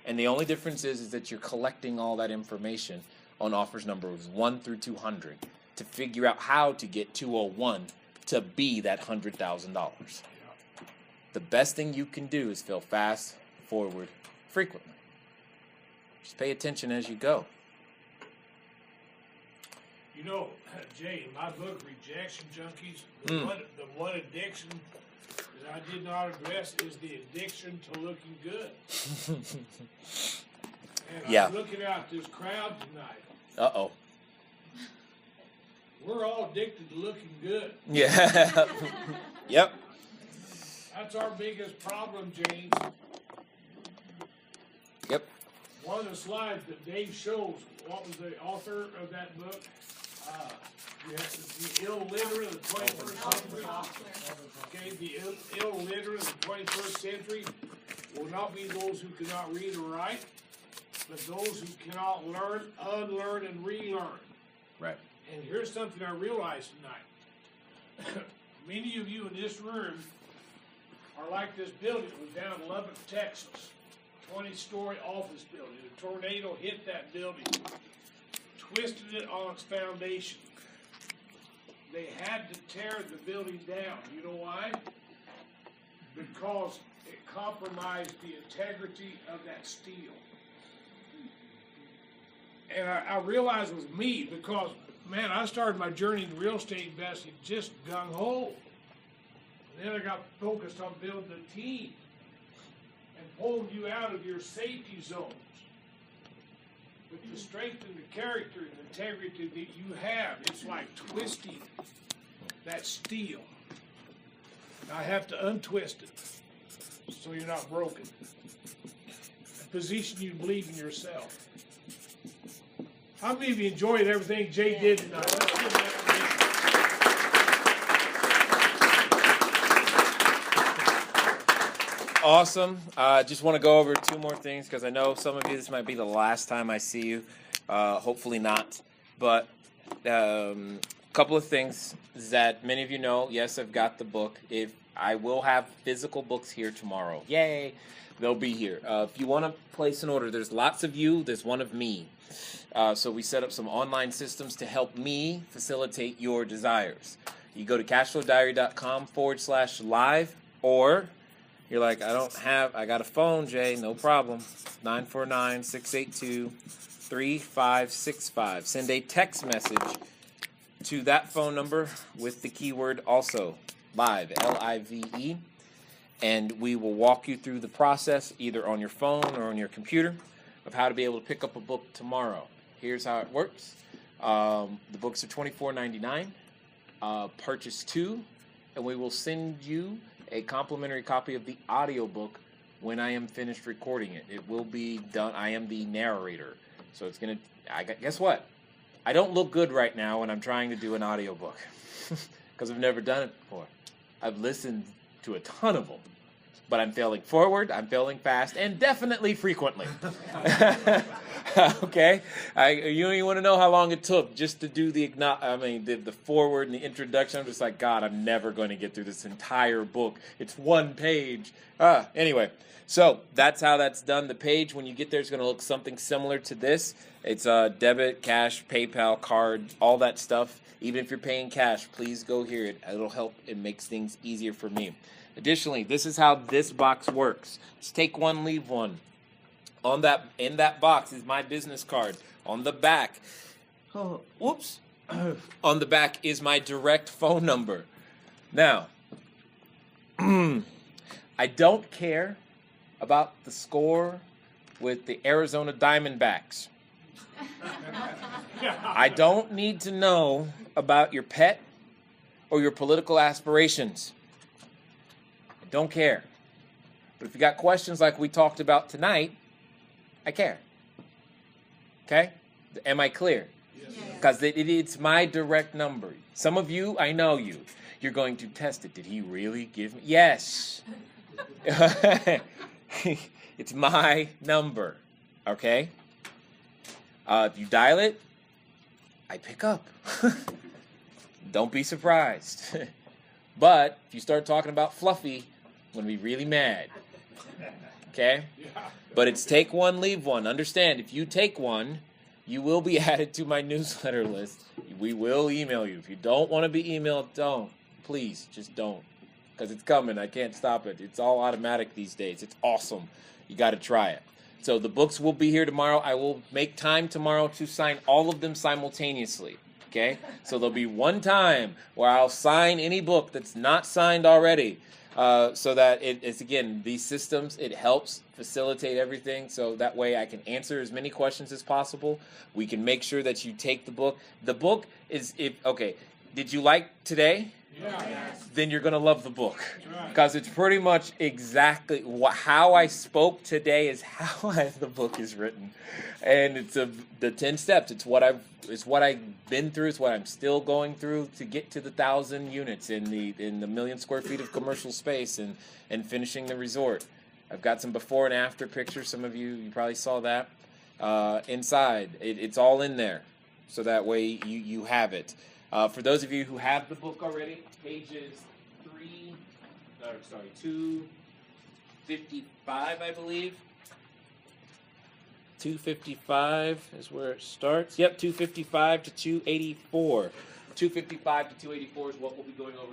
C: And the only difference is that you're collecting all that information on offers numbers 1 through 200 to figure out how to get 201 to be that $100,000. The best thing you can do is fail fast, forward, frequently. Just pay attention as you go.
H: You know, Jay, in my book, Rejection Junkies, the one addiction that I did not address is the addiction to looking good. And I'm looking out this crowd tonight.
C: Uh-oh.
H: We're all addicted to looking good.
C: Yeah. Yep.
H: That's our biggest problem, James.
C: Yep.
H: One of the slides that Dave shows, what was the author of that book? You have the illiterate of the 21st century. Okay, the illiterate of the 21st century will not be those who cannot read or write, but those who cannot learn, unlearn, and relearn.
C: Right.
H: And here's something I realized tonight. Many of you in this room are like this building that was down in Lubbock, Texas. 20-story office building. A tornado hit that building, twisted it on its foundation. They had to tear the building down. You know why? Because it compromised the integrity of that steel. And I realized it was me because, man, I started my journey in real estate investing just gung-ho. And then I got focused on building a team and pulling you out of your safety zones. But to strengthen the character and integrity that you have, it's like twisting that steel. And I have to untwist it so you're not broken. And position you to believe in yourself. How many of you enjoyed everything Jay did tonight? Let's give that a
C: Awesome. Just want to go over two more things because I know some of you, this might be the last time I see you. Hopefully not. But a couple of things that many of you know. Yes, I've got the book. If I will have physical books here tomorrow. Yay. They'll be here. If you want to place an order, there's lots of you. There's one of me. So we set up some online systems to help me facilitate your desires. You go to CashFlowDiary.com/live, or you're like, I got a phone, Jay, no problem. 949-682-3565. Send a text message to that phone number with the keyword also, live, L-I-V-E, and we will walk you through the process either on your phone or on your computer of how to be able to pick up a book tomorrow. Here's how it works. The books are $24.99. Purchase 2, and we will send you a complimentary copy of the audiobook when I am finished recording it. It will be done. I am the narrator. So it's going to, guess what? I don't look good right now when I'm trying to do an audiobook because I've never done it before. I've listened to a ton of them, but I'm failing forward, I'm failing fast, and definitely frequently. Okay? You don't even want to know how long it took just to do the forward and the introduction. I'm just like, God, I'm never going to get through this entire book. It's one page. Anyway, so that's how that's done. The page, when you get there, is going to look something similar to this. It's debit, cash, PayPal, card, all that stuff. Even if you're paying cash, please go here. It'll help. It makes things easier for me. Additionally, this is how this box works. Just take one, leave one. In that box is my business card. On the back, on the back is my direct phone number. Now, I don't care about the score with the Arizona Diamondbacks. I don't need to know about your pet or your political aspirations. I don't care. But if you got questions like we talked about tonight, I care. Okay? Am I clear? Because it's my direct number. Some of you, I know you. You're going to test it. Did he really give me? Yes. It's my number. Okay? If you dial it, I pick up. Don't be surprised. But if you start talking about Fluffy, I'm going to be really mad. Okay? But it's take one, leave one. Understand, if you take one, you will be added to my newsletter list. We will email you. If you don't want to be emailed, don't. Please, just don't. Because it's coming. I can't stop it. It's all automatic these days. It's awesome. You got to try it. So the books will be here tomorrow. I will make time tomorrow to sign all of them simultaneously. Okay? So there'll be one time where I'll sign any book that's not signed already. So that it's, again, these systems, it helps facilitate everything. So that way I can answer as many questions as possible. We can make sure that you take the book. The book is, okay, did you like today?
H: Yes.
C: Then you're going to love the book. Because it's pretty much exactly how I spoke today is how the book is written. And it's the 10 steps. It's what I've been through. It's what I'm still going through to get to the 1,000 units in the million square feet of commercial space and finishing the resort. I've got some before and after pictures. Some of you probably saw that inside. It's all in there. So that way you have it. For those of you who have the book already, pages 255, I believe. 255 is where it starts. Yep, 255 to 284. 255 to 284 is what we'll be going over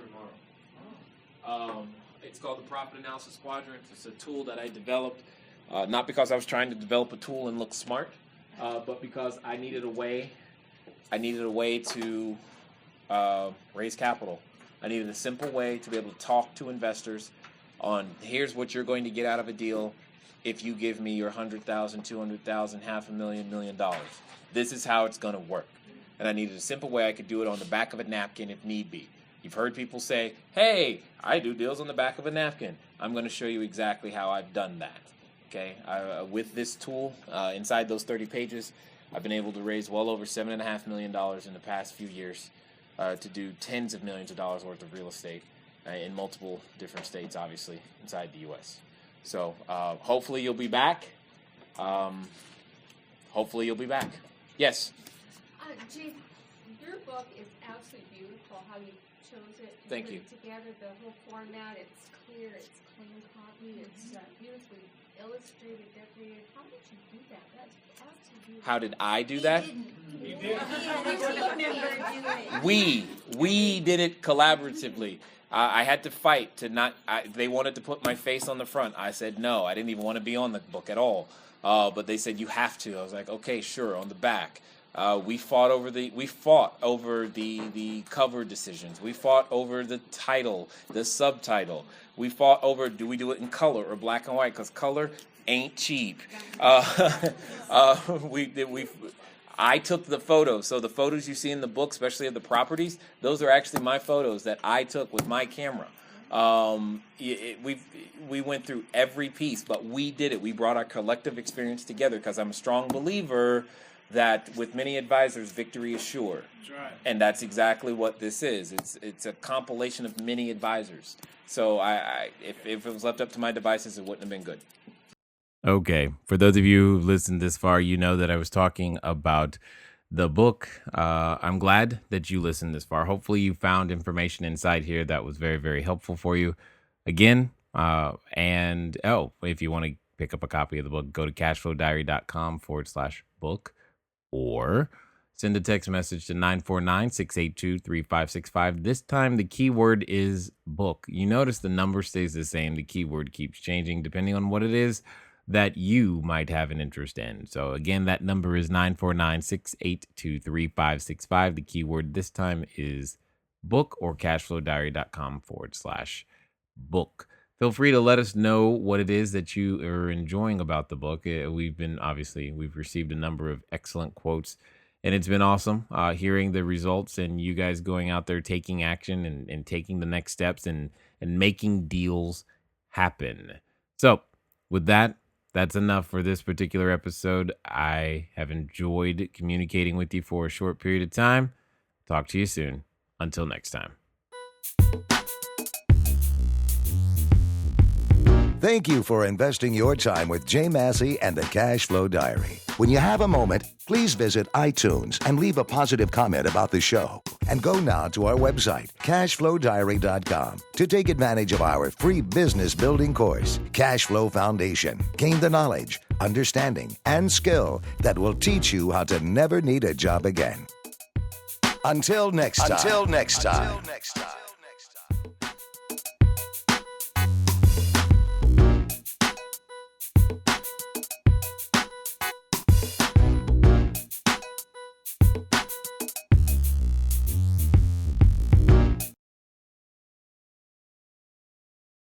C: tomorrow. It's called the Profit Analysis Quadrant. It's a tool that I developed, not because I was trying to develop a tool and look smart, but because I needed a way to raise capital. I needed a simple way to be able to talk to investors on here's what you're going to get out of a deal if you give me your $100,000, $200,000, $500,000, $1 million. This is how it's going to work. And I needed a simple way I could do it on the back of a napkin if need be. You've heard people say, hey, I do deals on the back of a napkin. I'm going to show you exactly how I've done that. Okay, with this tool, inside those 30 pages, I've been able to raise well over $7.5 million in the past few years to do tens of millions of dollars worth of real estate in multiple different states, obviously, inside the U.S. So hopefully you'll be back. Yes?
I: Chief, your book is absolutely beautiful, how you chose it.
C: Thank
I: put
C: you.
I: It together, the whole format, it's clear, it's clean copy, it's beautifully illustrated, decorated. How did you do that? That's absolutely beautiful.
C: How did I do that? We did it collaboratively. I had to fight to not. They wanted to put my face on the front. I said no. I didn't even want to be on the book at all. But they said you have to. I was like, okay, sure. On the back, we fought over the cover decisions. We fought over the title, the subtitle. We fought over do we do it in color or black and white? Because color ain't cheap. I took the photos. So the photos you see in the book, especially of the properties, those are actually my photos that I took with my camera. We went through every piece, but we did it. We brought our collective experience together because I'm a strong believer that with many advisors, victory is sure.
H: That's right.
C: And that's exactly what this is. It's a compilation of many advisors. So if it was left up to my devices, it wouldn't have been good.
A: Okay. For those of you who've listened this far, you know that I was talking about the book. I'm glad that you listened this far. Hopefully you found information inside here that was very, very helpful for you. Again, if you want to pick up a copy of the book, go to CashFlowDiary.com/book or send a text message to 949-682-3565. This time the keyword is book. You notice the number stays the same. The keyword keeps changing depending on what it is that you might have an interest in. So again, that number is 949-682-3565. The keyword this time is book or CashFlowDiary.com/book. Feel free to let us know what it is that you are enjoying about the book. We've received a number of excellent quotes, and it's been awesome hearing the results and you guys going out there taking action and taking the next steps and making deals happen. So with that, that's enough for this particular episode. I have enjoyed communicating with you for a short period of time. Talk to you soon. Until next time.
B: Thank you for investing your time with Jay Massey and the Cash Flow Diary. When you have a moment, please visit iTunes and leave a positive comment about the show. And go now to our website, CashFlowDiary.com, to take advantage of our free business building course, Cash Flow Foundation. Gain the knowledge, understanding, and skill that will teach you how to never need a job again. Until next time.